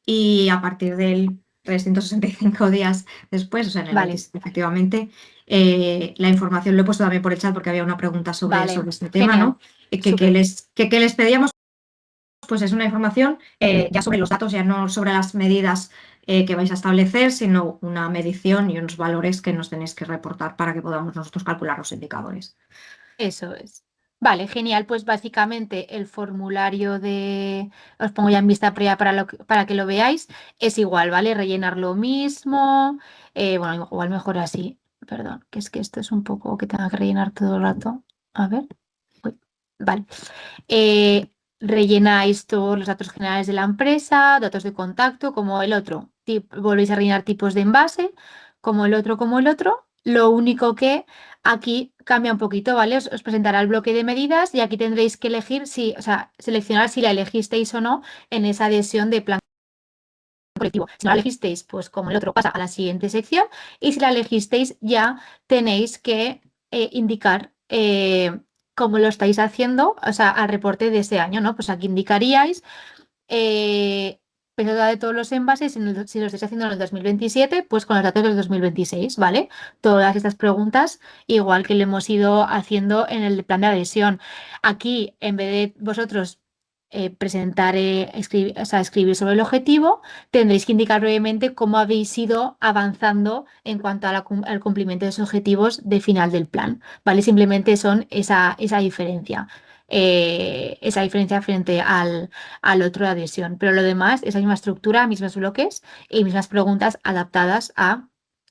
y a partir del 365 días después, o sea, en el vale. 27, efectivamente, la información lo he puesto también por el chat porque había una pregunta sobre, Vale, sobre este tema, genial, ¿no? Que súper. les pedíamos, pues es una información ya sobre los datos, ya no sobre las medidas que vais a establecer, sino una medición y unos valores que nos tenéis que reportar para que podamos nosotros calcular los indicadores. Eso es. Vale, genial. Pues básicamente el formulario os pongo ya en vista previa para que lo veáis, es igual, ¿vale? Rellenar lo mismo. Bueno, igual mejor así. Perdón, que es que esto es un poco que tenga que rellenar todo el rato. A ver. Uy, vale. Eh, Rellenáis todos los datos generales de la empresa, datos de contacto, como el otro. Volvéis a rellenar tipos de envase, como el otro. Lo único que aquí cambia un poquito, ¿vale? Os presentará el bloque de medidas y aquí tendréis que elegir si, o sea, seleccionar si la elegisteis o no en esa adhesión de plan colectivo. Si no la elegisteis, pues como el otro pasa a la siguiente sección y si la elegisteis ya tenéis que indicar cómo lo estáis haciendo, o sea, al reporte de ese año, ¿no? Pues aquí indicaríais peso de todos los envases, si lo estáis haciendo en el 2027, pues con los datos del 2026, ¿vale? Todas estas preguntas, igual que lo hemos ido haciendo en el plan de adhesión. Aquí, en vez de vosotros presentar, o sea, escribir sobre el objetivo, tendréis que indicar brevemente cómo habéis ido avanzando en cuanto al cumplimiento de esos objetivos de final del plan, ¿vale? Simplemente son esa diferencia frente al otro de adhesión. Pero lo demás, esa misma estructura, mismos bloques y mismas preguntas adaptadas a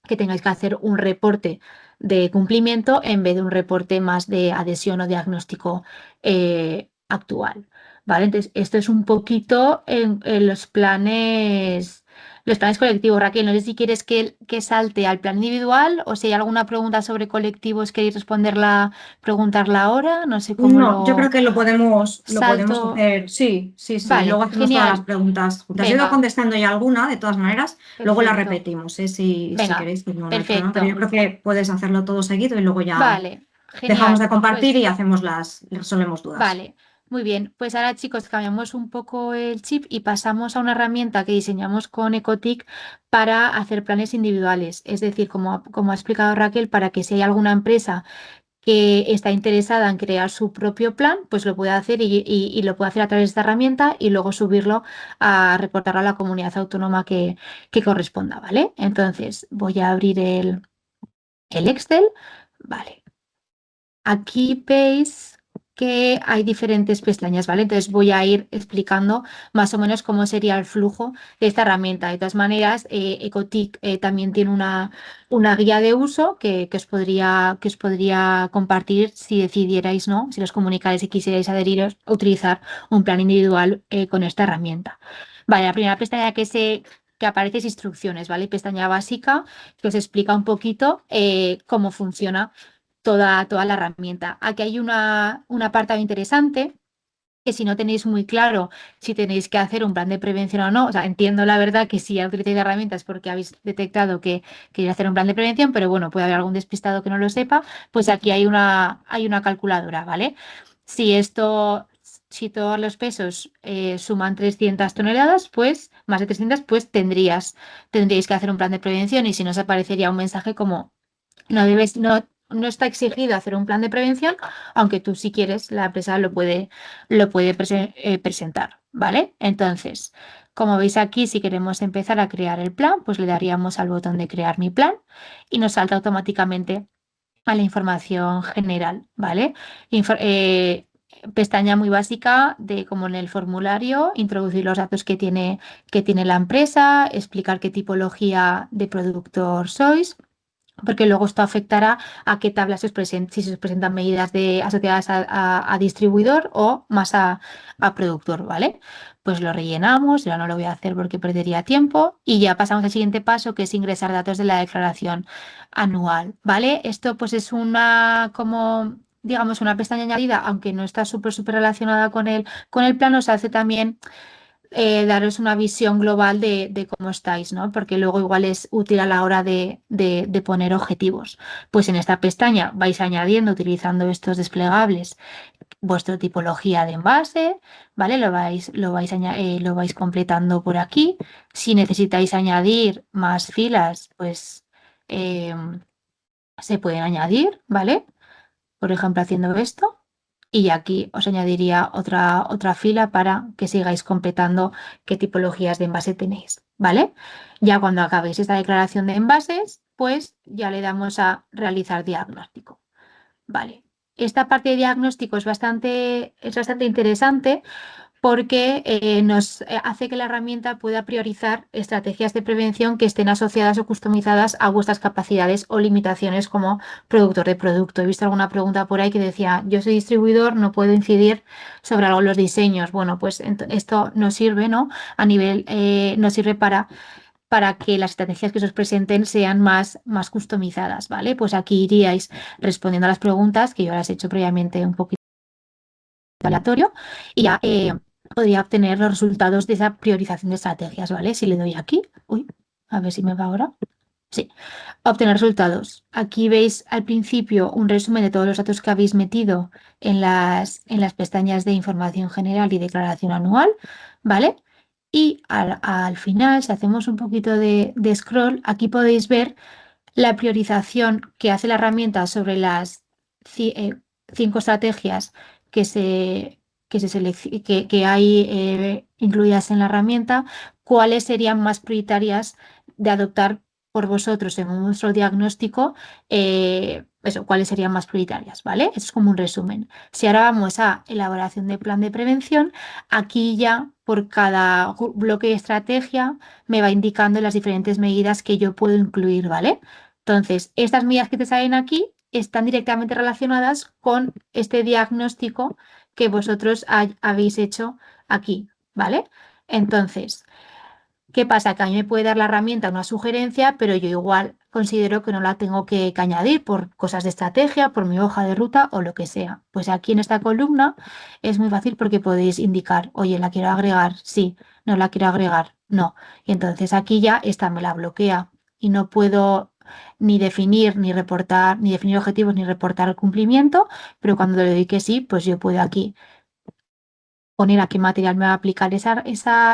que tengáis que hacer un reporte de cumplimiento en vez de un reporte más de adhesión o diagnóstico actual. ¿Vale? Entonces, esto es un poquito en los planes colectivos. Raquel, no sé si quieres que salte al plan individual o si hay alguna pregunta sobre colectivos, queréis preguntarla ahora. No sé cómo No, yo creo lo que lo podemos salto. hacer. Sí, sí, sí. Vale, Luego hacemos todas las genial. preguntas juntas. Yo he ido Venga, contestando ya alguna, de todas maneras. Luego la perfecto. repetimos, si Venga, queréis, pues no hay problema. Pero yo perfecto. creo que puedes hacerlo todo seguido y luego ya Vale, dejamos genial. de compartir Pues y resolvemos dudas. vale, muy bien. Pues ahora, chicos, cambiamos un poco el chip y pasamos a una herramienta que diseñamos con Ecotic para hacer planes individuales. Es decir, como ha explicado Raquel, para que si hay alguna empresa que está interesada en crear su propio plan, pues lo puede hacer y lo puede hacer a través de esta herramienta y luego subirlo a reportarlo a la comunidad autónoma que corresponda, ¿vale? Entonces, voy a abrir el Excel. Vale. Aquí veis que hay diferentes pestañas, ¿vale? Entonces voy a ir explicando más o menos cómo sería el flujo de esta herramienta. De todas maneras, Ecotic también tiene una guía de uso que os podría compartir si decidierais, ¿no? Si los comunicarais y quisierais adheriros a utilizar un plan individual con esta herramienta. Vale, la primera pestaña que aparece es instrucciones, ¿vale? Pestaña básica que os explica un poquito cómo funciona toda la herramienta. Aquí hay un apartado interesante que si no tenéis muy claro si tenéis que hacer un plan de prevención o no, o sea, entiendo la verdad que si ya utilizáis herramientas porque habéis detectado que queréis hacer un plan de prevención, pero bueno, puede haber algún despistado que no lo sepa, pues aquí hay una calculadora, ¿vale? Si esto... Si todos los pesos suman 300 toneladas, pues más de 300, pues tendríais que hacer un plan de prevención y si no os aparecería un mensaje como no está exigido hacer un plan de prevención, aunque tú si quieres, la empresa lo puede presentar, ¿vale? Entonces, como veis aquí, si queremos empezar a crear el plan, pues le daríamos al botón de crear mi plan y nos salta automáticamente a la información general, ¿vale? Pestaña muy básica de como en el formulario, introducir los datos que tiene la empresa, explicar qué tipología de productor sois porque luego esto afectará a qué tablas si se os presentan medidas asociadas a distribuidor o más a productor, ¿vale? Pues lo rellenamos, ya no lo voy a hacer porque perdería tiempo y ya pasamos al siguiente paso que es ingresar datos de la declaración anual, ¿vale? Esto pues es como digamos una pestaña añadida, aunque no está súper relacionada con el plan, os hace también daros una visión global de cómo estáis, ¿no? Porque luego igual es útil a la hora de poner objetivos. Pues en esta pestaña vais añadiendo, utilizando estos desplegables, vuestra tipología de envase, ¿vale? Lo vais completando por aquí. Si necesitáis añadir más filas, pues eh, se pueden añadir, ¿vale? Por ejemplo, haciendo esto. Y aquí os añadiría otra fila para que sigáis completando qué tipologías de envase tenéis, ¿vale? Ya cuando acabéis esta declaración de envases, pues ya le damos a realizar diagnóstico, ¿vale? Esta parte de diagnóstico es bastante interesante porque nos hace que la herramienta pueda priorizar estrategias de prevención que estén asociadas o customizadas a vuestras capacidades o limitaciones como productor de producto. He visto alguna pregunta por ahí que decía, yo soy distribuidor, no puedo incidir sobre algo en los diseños. Bueno, pues esto nos sirve, ¿no? Nos sirve para que las estrategias que se os presenten sean más customizadas, ¿vale? Pues aquí iríais respondiendo a las preguntas que yo las he hecho previamente un poquito aleatorio y ya podría obtener los resultados de esa priorización de estrategias, ¿vale? Si le doy aquí, uy, a ver si me va ahora. Sí, obtener resultados. Aquí veis al principio un resumen de todos los datos que habéis metido en las pestañas de información general y declaración anual, ¿vale? Y al final, si hacemos un poquito de scroll, aquí podéis ver la priorización que hace la herramienta sobre las 5 estrategias que, se, que hay incluidas en la herramienta, cuáles serían más prioritarias de adoptar por vosotros en vuestro diagnóstico, eso, cuáles serían más prioritarias, ¿vale? Eso es como un resumen. Si ahora vamos a elaboración de plan de prevención, aquí ya por cada bloque de estrategia me va indicando las diferentes medidas que yo puedo incluir, ¿vale? Entonces, estas medidas que te salen aquí están directamente relacionadas con este diagnóstico que vosotros habéis hecho aquí, ¿vale? Entonces, ¿qué pasa? Que a mí me puede dar la herramienta una sugerencia, pero yo igual considero que no la tengo que añadir por cosas de estrategia, por mi hoja de ruta o lo que sea. Pues aquí en esta columna es muy fácil porque podéis indicar, oye, ¿la quiero agregar? Sí, no la quiero agregar, no. Y entonces aquí ya esta me la bloquea y no puedo ni definir, ni reportar, ni definir objetivos, ni reportar el cumplimiento, pero cuando le doy que sí, pues yo puedo aquí poner a qué material me va a aplicar esa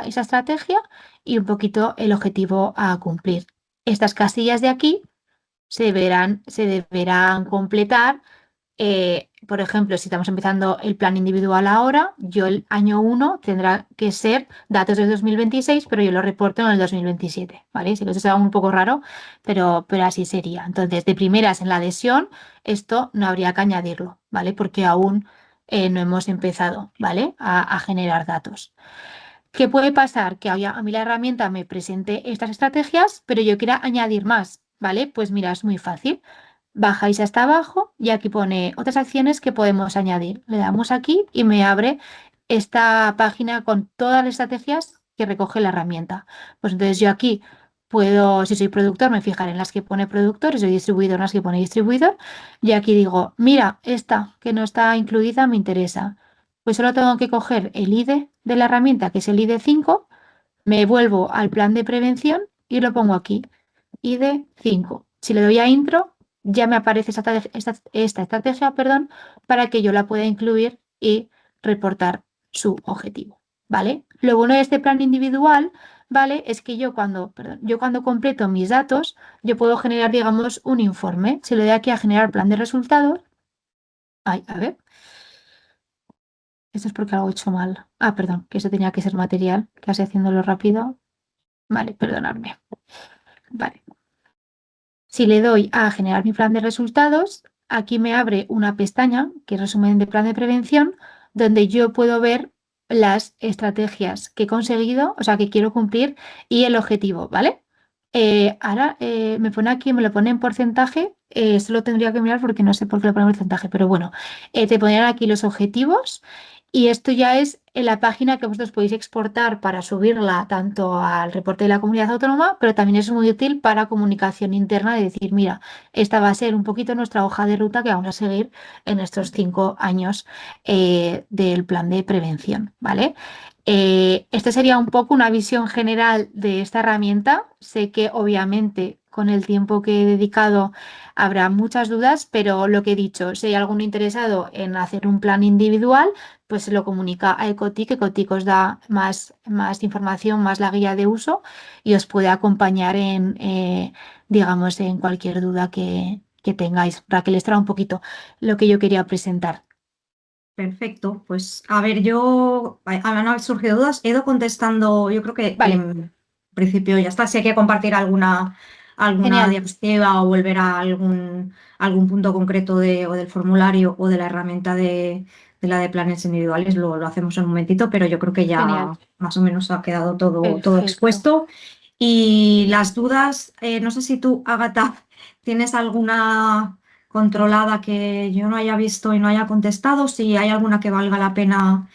estrategia y un poquito el objetivo a cumplir. Estas casillas de aquí se deberán completar. Por ejemplo, si estamos empezando el plan individual ahora, yo el año 1 tendrá que ser datos del 2026, pero yo lo reporto en el 2027, ¿vale? Sé que eso es algo un poco raro, pero así sería. Entonces, de primeras en la adhesión, esto no habría que añadirlo, ¿vale? Porque aún no hemos empezado, ¿vale? A generar datos. ¿Qué puede pasar? Que a mí la herramienta me presente estas estrategias, pero yo quiera añadir más, ¿vale? Pues mira, es muy fácil. Bajáis hasta abajo y aquí pone otras acciones que podemos añadir. Le damos aquí y me abre esta página con todas las estrategias que recoge la herramienta. Pues entonces yo aquí puedo, si soy productor, me fijaré en las que pone productor, si soy distribuidor, en las que pone distribuidor. Y aquí digo, mira, esta que no está incluida me interesa. Pues solo tengo que coger el ID de la herramienta, que es el ID 5, me vuelvo al plan de prevención y lo pongo aquí. ID 5. Si le doy a intro, ya me aparece esta estrategia, perdón, para que yo la pueda incluir y reportar su objetivo, ¿vale? Lo bueno de este plan individual, ¿vale? Es que yo cuando completo mis datos, yo puedo generar, digamos, un informe. Si le doy aquí a generar plan de resultados, ay, a ver, esto es porque algo he hecho mal. Ah, perdón, que eso tenía que ser material, que así haciéndolo rápido. Vale, perdonadme. Vale. Si le doy a generar mi plan de resultados, aquí me abre una pestaña, que es resumen de plan de prevención, donde yo puedo ver las estrategias que he conseguido, o sea, que quiero cumplir y el objetivo, ¿vale? Ahora me pone aquí, me lo pone en porcentaje, solo tendría que mirar porque no sé por qué lo pone en porcentaje, pero bueno, te ponían aquí los objetivos y esto ya es en la página que vosotros podéis exportar para subirla tanto al reporte de la comunidad autónoma, pero también es muy útil para comunicación interna de decir, mira, esta va a ser un poquito nuestra hoja de ruta que vamos a seguir en estos 5 años del plan de prevención, ¿vale? Esta sería un poco una visión general de esta herramienta. Sé que obviamente con el tiempo que he dedicado habrá muchas dudas, pero lo que he dicho, si hay alguno interesado en hacer un plan individual, pues se lo comunica a Ecotic. Ecotic os da más información, más la guía de uso y os puede acompañar digamos, en cualquier duda que tengáis. Raquel, esto era un poquito lo que yo quería presentar. Perfecto, pues a ver, han surgido dudas, he ido contestando, yo creo que Vale, en principio ya está, si hay que compartir alguna genial, diapositiva o volver a algún punto concreto o del formulario o de la herramienta de la de planes individuales, lo hacemos en un momentito, pero yo creo que genial, ya más o menos ha quedado todo perfecto. expuesto. Y las dudas, no sé si tú, Ágata, tienes alguna controlada que yo no haya visto y no haya contestado, si hay alguna que valga la pena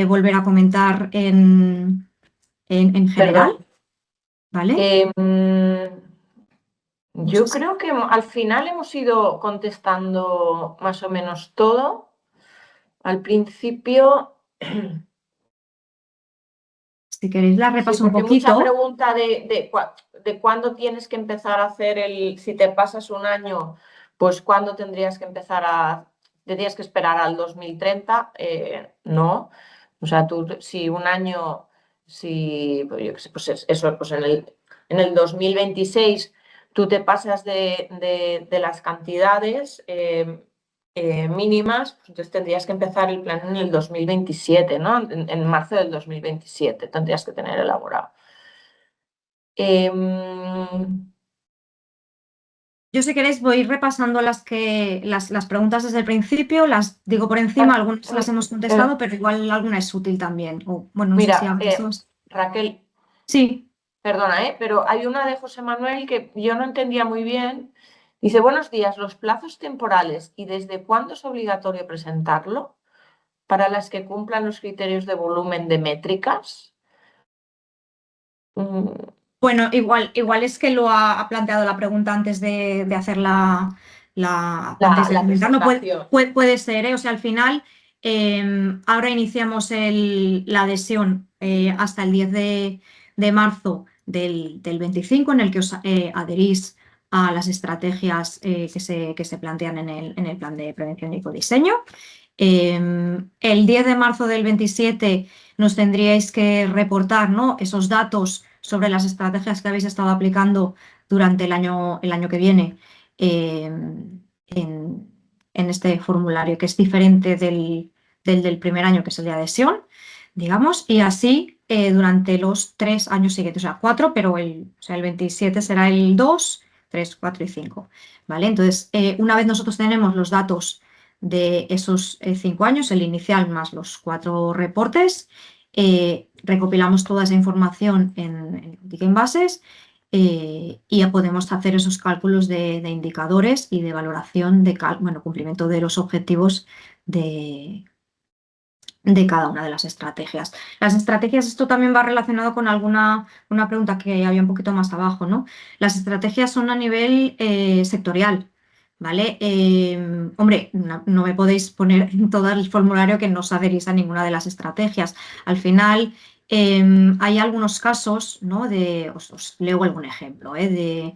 volver a comentar en Perdón. general, ¿vale? No sé Yo si, creo que al final hemos ido contestando más o menos todo. Al principio, si queréis la sí, repaso un porque mucha poquito. pregunta de cuándo tienes que empezar a hacer si te pasas un año, pues cuándo tendrías que tendrías que esperar al 2030. No. O sea, tú si un año, si, pues yo qué sé, pues eso, pues en el 2026 tú te pasas de las cantidades mínimas, pues entonces tendrías que empezar el plan en el 2027, ¿no? En marzo del 2027 tendrías que tener elaborado. Em, Yo si queréis voy repasando las preguntas desde el principio, las digo por encima, ah, algunas las hemos eh, contestado, pero igual alguna es útil también. O, bueno, no sé si mira, acaso. Raquel, Sí, Perdona, pero hay una de José Manuel que yo no entendía muy bien. Dice, buenos días, los plazos temporales y desde cuándo es obligatorio presentarlo para las que cumplan los criterios de volumen de métricas. Mm, Bueno, igual es que lo ha planteado la pregunta antes de hacer antes de la comentar. No, presentación. puede ser, ¿eh? O sea, al final, ahora iniciamos la adhesión hasta el 10 de marzo del 25, en el que os adherís a las estrategias que se plantean en el plan de prevención y ecodiseño. El 10 de marzo del 27 nos tendríais que reportar, ¿no?, esos datos sobre las estrategias que habéis estado aplicando durante el año que viene eh, en este formulario, que es diferente del primer año, que es el de adhesión, digamos, y así durante los 3 años siguientes, o sea, 4, pero o sea, el 27 será el 2, 3, 4 y 5, ¿vale? Entonces, una vez nosotros tenemos los datos de esos 5 años, el inicial más los 4 reportes, recopilamos toda esa información en Bases y ya podemos hacer esos cálculos de indicadores y de valoración de cumplimiento de los objetivos de cada una de las estrategias. Las estrategias, esto también va relacionado con una pregunta que había un poquito más abajo, ¿no? Las estrategias son a nivel sectorial, ¿vale? Hombre, no me podéis poner en todo el formulario que no os adherís a ninguna de las estrategias. Al final, hay algunos casos, ¿no? Os leo algún ejemplo, de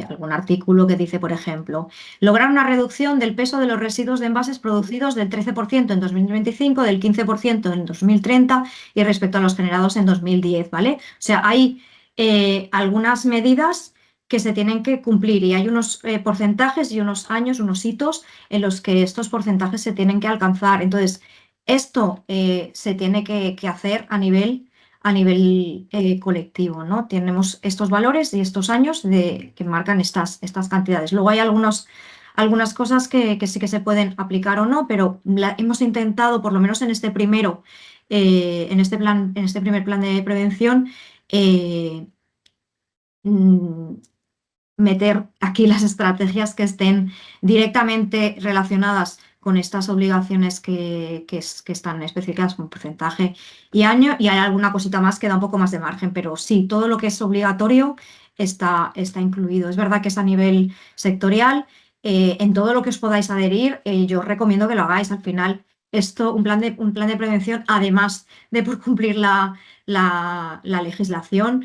algún artículo que dice, por ejemplo, lograr una reducción del peso de los residuos de envases producidos del 13% en 2025, del 15% en 2030 y respecto a los generados en 2010, ¿vale? O sea, hay algunas medidas que se tienen que cumplir y hay unos porcentajes y unos años, unos hitos en los que estos porcentajes se tienen que alcanzar. Entonces, esto se tiene que hacer a nivel colectivo, ¿no? Tenemos estos valores y estos años que marcan estas cantidades. Luego hay algunas cosas que sí que se pueden aplicar o no, pero hemos intentado, por lo menos en este primero, en este primer plan de prevención, eh, mm, meter aquí las estrategias que estén directamente relacionadas con estas obligaciones que están especificadas con porcentaje y año, y hay alguna cosita más que da un poco más de margen, pero sí, todo lo que es obligatorio está incluido. Es verdad que es a nivel sectorial, en todo lo que os podáis adherir, yo os recomiendo que lo hagáis. Al final, un plan de prevención, además de por cumplir la legislación,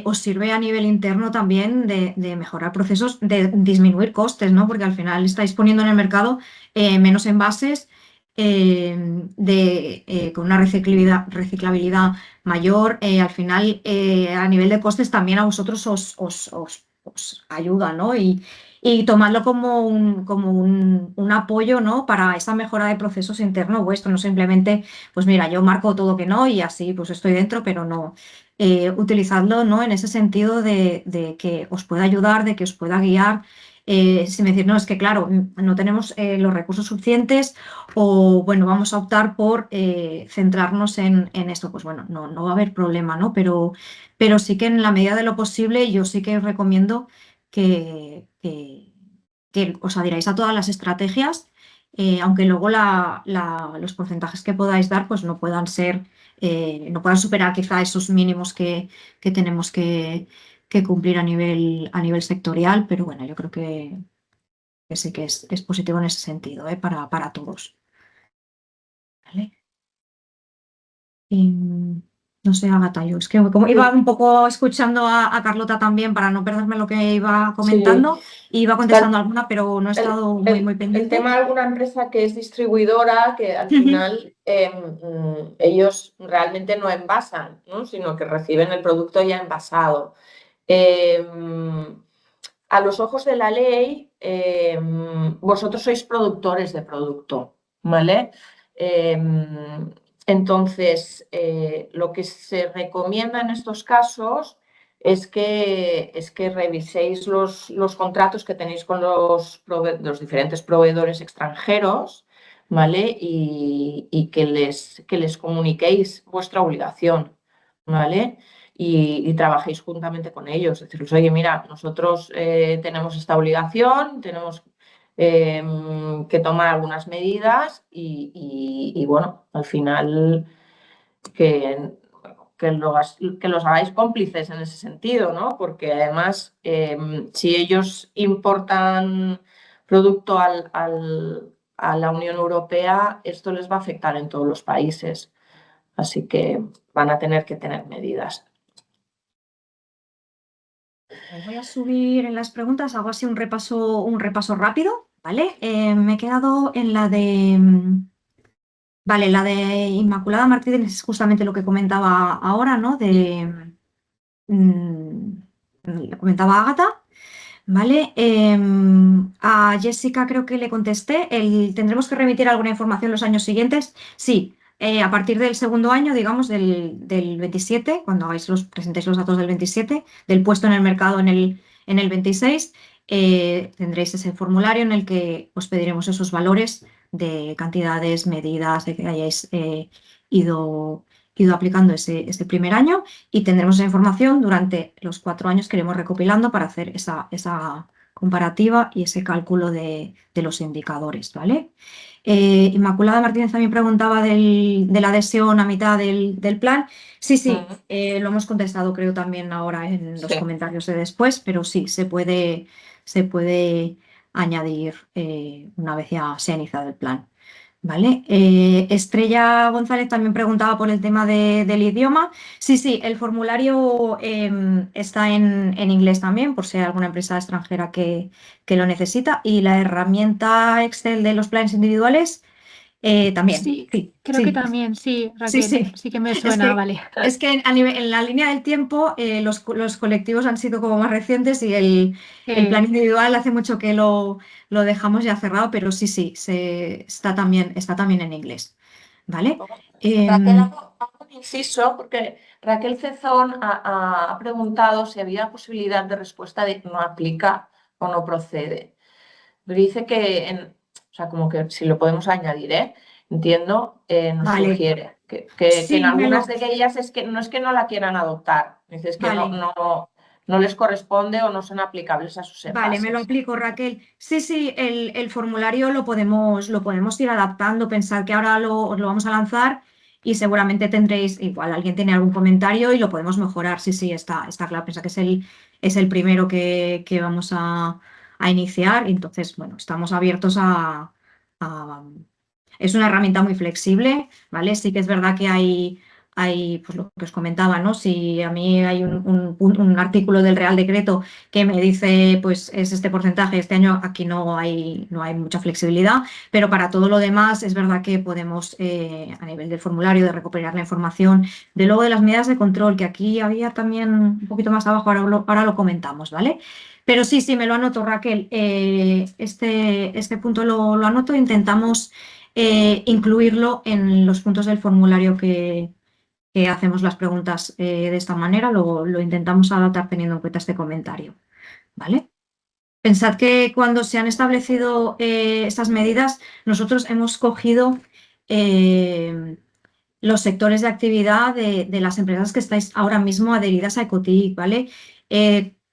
os sirve a nivel interno también de mejorar procesos, de disminuir costes, ¿no? Porque al final estáis poniendo en el mercado menos envases con una reciclabilidad mayor. Al final, a nivel de costes también a vosotros os ayuda, ¿no? Y tomadlo como un apoyo, ¿no?, para esa mejora de procesos internos vuestros, no simplemente, pues mira, yo marco todo que no y así pues estoy dentro, pero no. Utilizadlo, ¿no?, en ese sentido de que os pueda ayudar, de que os pueda guiar. Si me decís, no, es que claro, no tenemos los recursos suficientes o bueno, vamos a optar por centrarnos en esto, pues bueno, no va a haber problema, ¿no? Pero sí que en la medida de lo posible yo sí que os recomiendo que os adhiráis a todas las estrategias, aunque luego los porcentajes que podáis dar pues no puedan superar quizá esos mínimos que tenemos que cumplir a nivel sectorial, pero bueno, yo creo que sí que es positivo en ese sentido, para todos. ¿Vale? Y, no sé, Ágata, yo es que como iba un poco escuchando a Carlota también para no perderme lo que iba Sí. comentando, iba contestando alguna, pero no he estado muy El pendiente. tema de alguna empresa que es distribuidora, que al final ellos realmente no envasan, ¿no?, sino que reciben el producto ya envasado. A los ojos de la ley, vosotros sois productores de producto, ¿vale? Entonces, lo que se recomienda en estos casos es que reviséis los contratos que tenéis con los diferentes proveedores extranjeros, ¿vale? Y que les comuniquéis vuestra obligación, ¿vale? y trabajéis juntamente con ellos. Decirles, oye, mira, nosotros tenemos esta obligación, tenemos que tomar algunas medidas y, bueno, al final que, que los hagáis cómplices en ese sentido, ¿no? Porque además, si ellos importan producto a la Unión Europea, esto les va a afectar en todos los países. Así que van a tener que tener medidas. Voy a subir en las preguntas, hago así un repaso rápido, ¿vale? Me he quedado en la de... Vale, la de Inmaculada Martínez es justamente lo que comentaba ahora, ¿no? Lo comentaba Ágata, ¿vale? A Jessica creo que le contesté. ¿Tendremos que remitir alguna información los años siguientes? Sí, a partir del segundo año, digamos, del 27, cuando presentéis los datos del 27, del puesto en el mercado en el 26, tendréis ese formulario en el que os pediremos esos valores de cantidades, medidas, de que hayáis ido, ido aplicando ese primer año y tendremos esa información durante los 4 años que iremos recopilando para hacer esa comparativa y ese cálculo de los indicadores, ¿vale? Inmaculada Martínez también preguntaba de la adhesión a mitad del plan. Sí, sí, lo hemos contestado creo también ahora en los Sí. comentarios de después, pero sí, se puede añadir una vez ya se ha iniciado el plan. ¿Vale? Estrella González también preguntaba por el tema del idioma. Sí, sí, el formulario está en inglés también, por si hay alguna empresa extranjera que lo necesita. Y la herramienta Excel de los planes individuales también. Sí, Sí, creo que sí, también, sí, sí, Raquel, sí. sí que me Es suena, que, vale. es que en la línea del tiempo los colectivos han sido como más recientes y el plan individual hace mucho que lo dejamos ya cerrado, pero sí, sí, está también en inglés. ¿Vale? Raquel, hago un inciso porque Raquel Cezón ha preguntado si había posibilidad de respuesta de no aplica o no procede. Dice que, o sea, como que si lo podemos añadir, ¿eh? Entiendo, nos Vale, sugiere que en sí, algunas de ellas es que no la quieran adoptar, dices que vale, no les corresponde o no son aplicables a sus vale, me lo envases. aplico, Raquel. Sí, sí, el formulario lo podemos ir adaptando, pensar que ahora lo vamos a lanzar y seguramente tendréis, igual alguien tiene algún comentario y lo podemos mejorar. Sí, sí, está claro, piensa que es el primero que vamos a iniciar, y entonces, bueno, estamos abiertos a- Es una herramienta muy flexible, ¿vale? Sí que es verdad que hay pues lo que os comentaba, ¿no? Si a mí hay un artículo del Real Decreto que me dice, pues es este porcentaje, este año aquí no hay mucha flexibilidad, pero para todo lo demás es verdad que podemos, a nivel del formulario, de recuperar la información, de luego de las medidas de control, que aquí había también un poquito más abajo, ahora lo comentamos, ¿vale? Pero sí, sí, me lo anoto, Raquel. Este punto lo anoto, intentamos incluirlo en los puntos del formulario que hacemos las preguntas de esta manera, lo intentamos adaptar teniendo en cuenta este comentario, ¿vale? Pensad que cuando se han establecido estas medidas, nosotros hemos cogido los sectores de actividad de las empresas que estáis ahora mismo adheridas a Ecotic, ¿vale?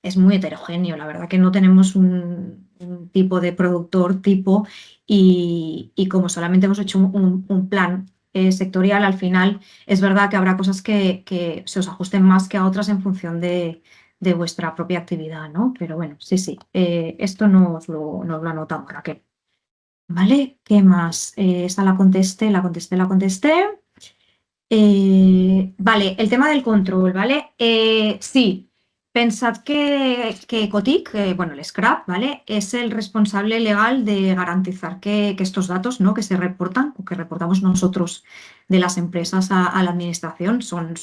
Es muy heterogéneo, la verdad que no tenemos un tipo de productor tipo y como solamente hemos hecho un plan sectorial, al final es verdad que habrá cosas que se os ajusten más que a otras en función de vuestra propia actividad, ¿no? Pero bueno, sí, sí, esto nos lo anotamos, Raquel. ¿Vale? ¿Qué más? Esa la contesté. Vale, el tema del control, ¿vale? Sí, pensad que Cotic, bueno, el Scrap, ¿vale? Es el responsable legal de garantizar que estos datos, ¿no? Que se reportan o que reportamos nosotros de las empresas a la administración son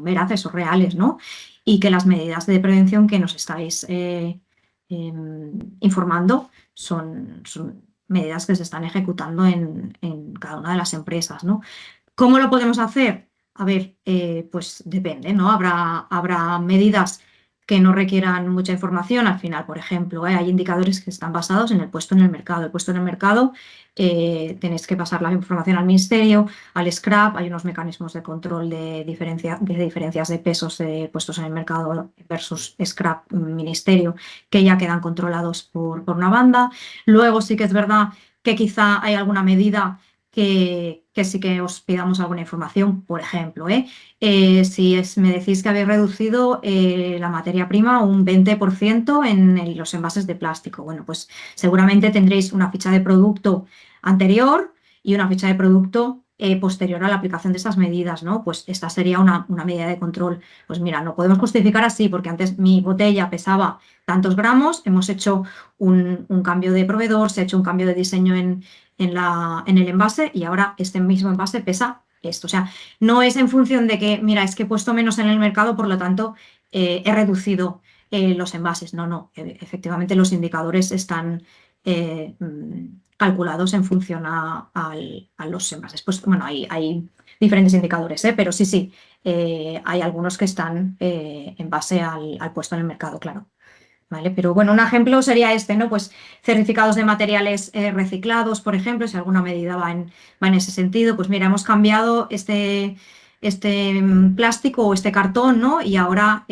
veraces o reales, ¿no? Y que las medidas de prevención que nos estáis informando son medidas que se están ejecutando en cada una de las empresas, ¿no? ¿Cómo lo podemos hacer? A ver, pues depende, ¿no? Habrá medidas que no requieran mucha información. Al final, por ejemplo, hay indicadores que están basados en el puesto en el mercado. El puesto en el mercado, tenéis que pasar la información al ministerio, al scrap. Hay unos mecanismos de control de diferencias de pesos de puestos en el mercado versus scrap ministerio, que ya quedan controlados por una banda. Luego sí que es verdad que quizá hay alguna medida que sí que os pidamos alguna información, por ejemplo, si me decís que habéis reducido la materia prima un 20% en los envases de plástico, bueno, pues seguramente tendréis una ficha de producto anterior y una ficha de producto posterior a la aplicación de estas medidas, ¿no? Pues esta sería una medida de control. Pues mira, no podemos justificar así, porque antes mi botella pesaba tantos gramos, hemos hecho un cambio de proveedor, se ha hecho un cambio de diseño en el envase y ahora este mismo envase pesa esto. O sea, no es en función de que, mira, es que he puesto menos en el mercado, por lo tanto, he reducido los envases. No, no, efectivamente los indicadores están calculados en función a los envases. Pues bueno, hay diferentes indicadores, pero sí, sí, hay algunos que están en base al puesto en el mercado, claro. ¿Vale? Pero bueno, un ejemplo sería este, ¿no? Pues certificados de materiales reciclados, por ejemplo, si alguna medida va en ese sentido, pues mira, hemos cambiado este plástico o este cartón, ¿no? Y ahora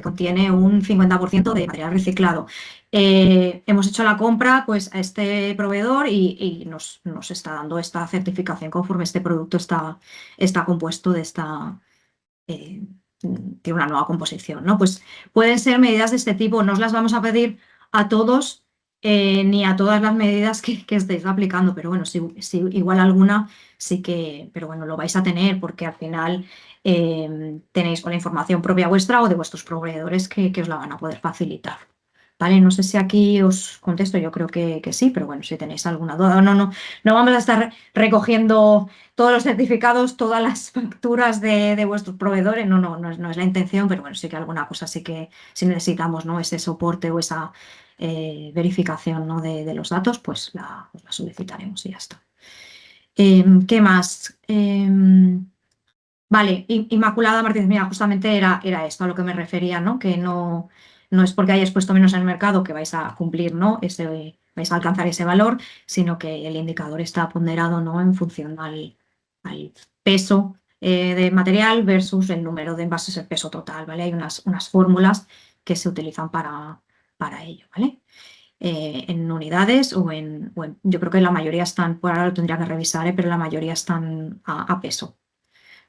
contiene un 50% de material reciclado. Hemos hecho la compra pues, a este proveedor y nos está dando esta certificación conforme este producto está compuesto de esta tiene una nueva composición, ¿no? Pues pueden ser medidas de este tipo, no os las vamos a pedir a todos ni a todas las medidas que estéis aplicando, pero bueno, si igual alguna sí que, pero bueno, lo vais a tener porque al final tenéis con la información propia vuestra o de vuestros proveedores que os la van a poder facilitar. ¿Vale? No sé si aquí os contesto, yo creo que sí, pero bueno, si tenéis alguna duda, no vamos a estar recogiendo todos los certificados, todas las facturas de vuestros proveedores, no es la intención, pero bueno, sí que alguna cosa sí que si necesitamos, ¿no? Ese soporte o esa verificación, ¿no? de los datos, pues la solicitaremos y ya está. ¿Qué más? Vale, Inmaculada Martínez, mira, justamente era esto a lo que me refería, ¿no? Que no es porque hayáis puesto menos en el mercado que vais a cumplir, ¿no? Vais a alcanzar ese valor, sino que el indicador está ponderado, ¿no? En función al peso de material versus el número de envases, el peso total, ¿vale? Hay unas fórmulas que se utilizan para ello, ¿vale? En unidades yo creo que la mayoría están, por ahora lo tendría que revisar, pero la mayoría están a peso.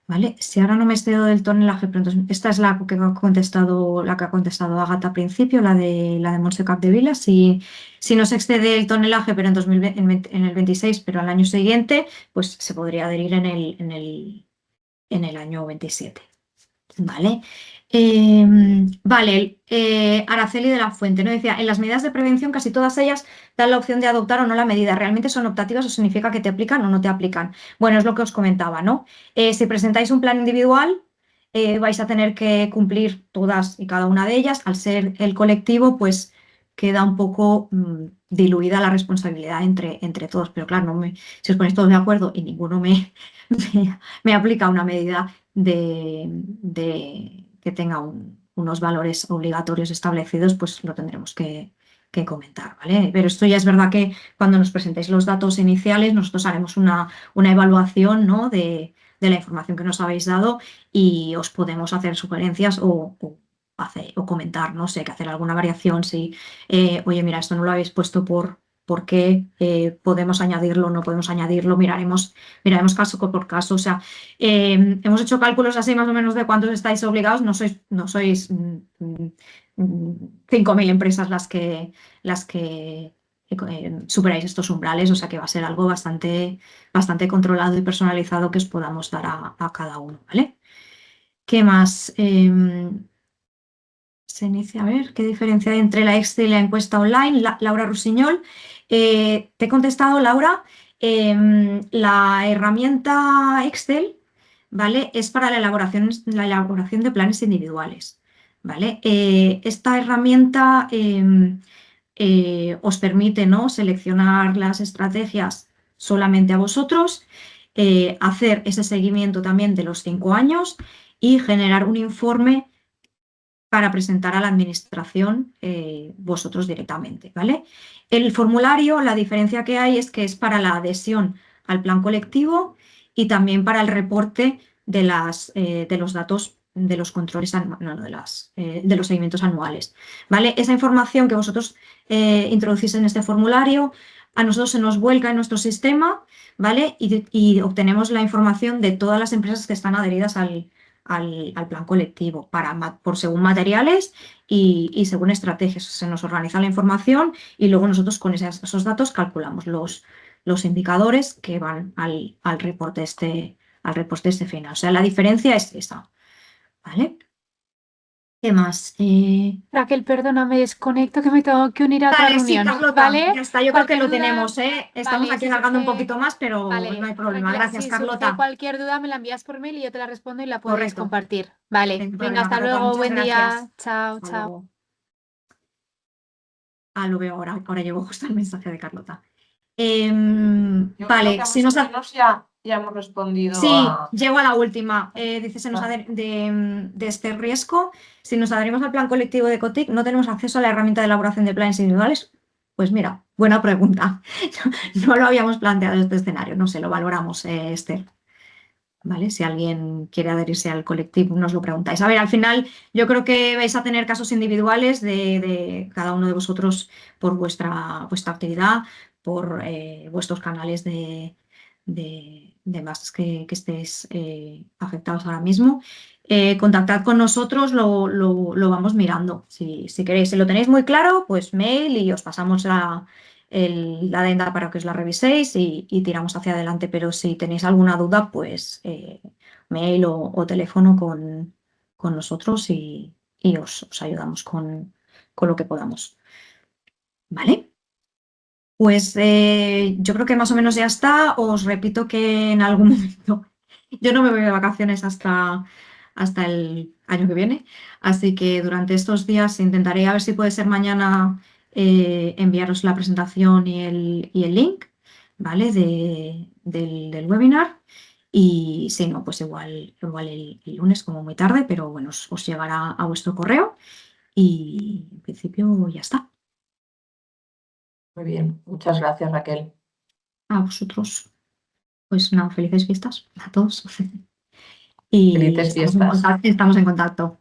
¿Vale? Si ahora no me excedo del tonelaje, pero entonces esta es la que ha contestado Agata al principio, la de Montse Capdevila. Si no se excede el tonelaje, pero en el 26, pero al año siguiente, pues se podría adherir en el año 27. ¿Vale? Vale, Araceli de la Fuente, ¿no? Decía, en las medidas de prevención casi todas ellas dan la opción de adoptar o no la medida. ¿Realmente son optativas o significa que te aplican o no te aplican? Bueno, es lo que os comentaba, ¿no? Si presentáis un plan individual, vais a tener que cumplir todas y cada una de ellas. Al ser el colectivo, pues queda un poco diluida la responsabilidad entre todos. Pero claro, si os ponéis todos de acuerdo y ninguno me aplica una medida que tenga unos valores obligatorios establecidos, pues lo tendremos que comentar, ¿vale? Pero esto ya es verdad que cuando nos presentéis los datos iniciales, nosotros haremos una evaluación, ¿no? de la información que nos habéis dado y os podemos hacer sugerencias o comentar, no sé, que hacer alguna variación, si, oye, mira, esto no lo habéis puesto por qué podemos añadirlo o no podemos añadirlo, miraremos caso por caso, o sea, hemos hecho cálculos así más o menos de cuántos estáis obligados, no sois 5.000 empresas las que superáis estos umbrales, o sea que va a ser algo bastante controlado y personalizado que os podamos dar a cada uno, ¿vale? ¿Qué más? Se inicia a ver qué diferencia hay entre la Excel y la encuesta online. Laura Rusiñol, te he contestado, Laura. La herramienta Excel, ¿vale? Es para la elaboración de planes individuales, ¿vale? Esta herramienta os permite, ¿no? Seleccionar las estrategias solamente a vosotros, hacer ese seguimiento también de los 5 años y generar un informe para presentar a la administración vosotros directamente, ¿vale? El formulario, la diferencia que hay es que es para la adhesión al plan colectivo y también para el reporte de los datos de los controles de los seguimientos anuales, ¿vale? Esa información que vosotros introducís en este formulario, a nosotros se nos vuelca en nuestro sistema, ¿vale? Y obtenemos la información de todas las empresas que están adheridas al plan colectivo, por según materiales y según estrategias. Se nos organiza la información y luego nosotros con esos datos calculamos los indicadores que van al reporte este final. O sea, la diferencia es esa, ¿vale? ¿Qué más? Raquel, perdona, me desconecto que me tengo que unir a otra Vale, sí, reunión, Carlota, ¿vale? ya está, yo creo que Cualquier lo duda, tenemos, ¿eh? Estamos vale, aquí si alargando un surge, poquito más, pero no vale, hay problema. tranquila, Gracias, si surge Carlota. cualquier duda me la envías por mail y yo te la respondo y la puedes Correcto, compartir. Vale, sin venga, problema, hasta Carlota. luego, Muchas buen gracias. día, chao, Hasta chao. luego. Ah, lo veo ahora. Ahora llegó justo el mensaje de Carlota. Yo creo Vale, que más o menos ya hemos respondido sí, a... llego a la última. Dice, Vale. de este riesgo, si nos adherimos al plan colectivo de COTIC, ¿no tenemos acceso a la herramienta de elaboración de planes individuales? Pues mira, buena pregunta. No lo habíamos planteado este escenario, no sé, lo valoramos, Esther. ¿Vale? Si alguien quiere adherirse al colectivo, nos lo preguntáis. A ver, al final yo creo que vais a tener casos individuales de cada uno de vosotros por vuestra actividad, por vuestros canales de masas que estéis afectados ahora mismo. Contactad con nosotros, lo vamos mirando. Si queréis, si lo tenéis muy claro, pues mail y os pasamos la adenda para que os la reviséis y tiramos hacia adelante. Pero si tenéis alguna duda, pues mail o teléfono con nosotros y os ayudamos con lo que podamos. ¿Vale? Pues yo creo que más o menos ya está. Os repito que en algún momento yo no me voy de vacaciones hasta el año que viene, así que durante estos días intentaré a ver si puede ser mañana enviaros la presentación y el link, ¿vale? Del webinar. Y si no, pues igual el lunes como muy tarde, pero bueno, os llegará a vuestro correo y en principio ya está. Muy bien, muchas gracias, Raquel. A vosotros, pues nada, felices fiestas a todos. Y Felices fiestas. estamos en contacto.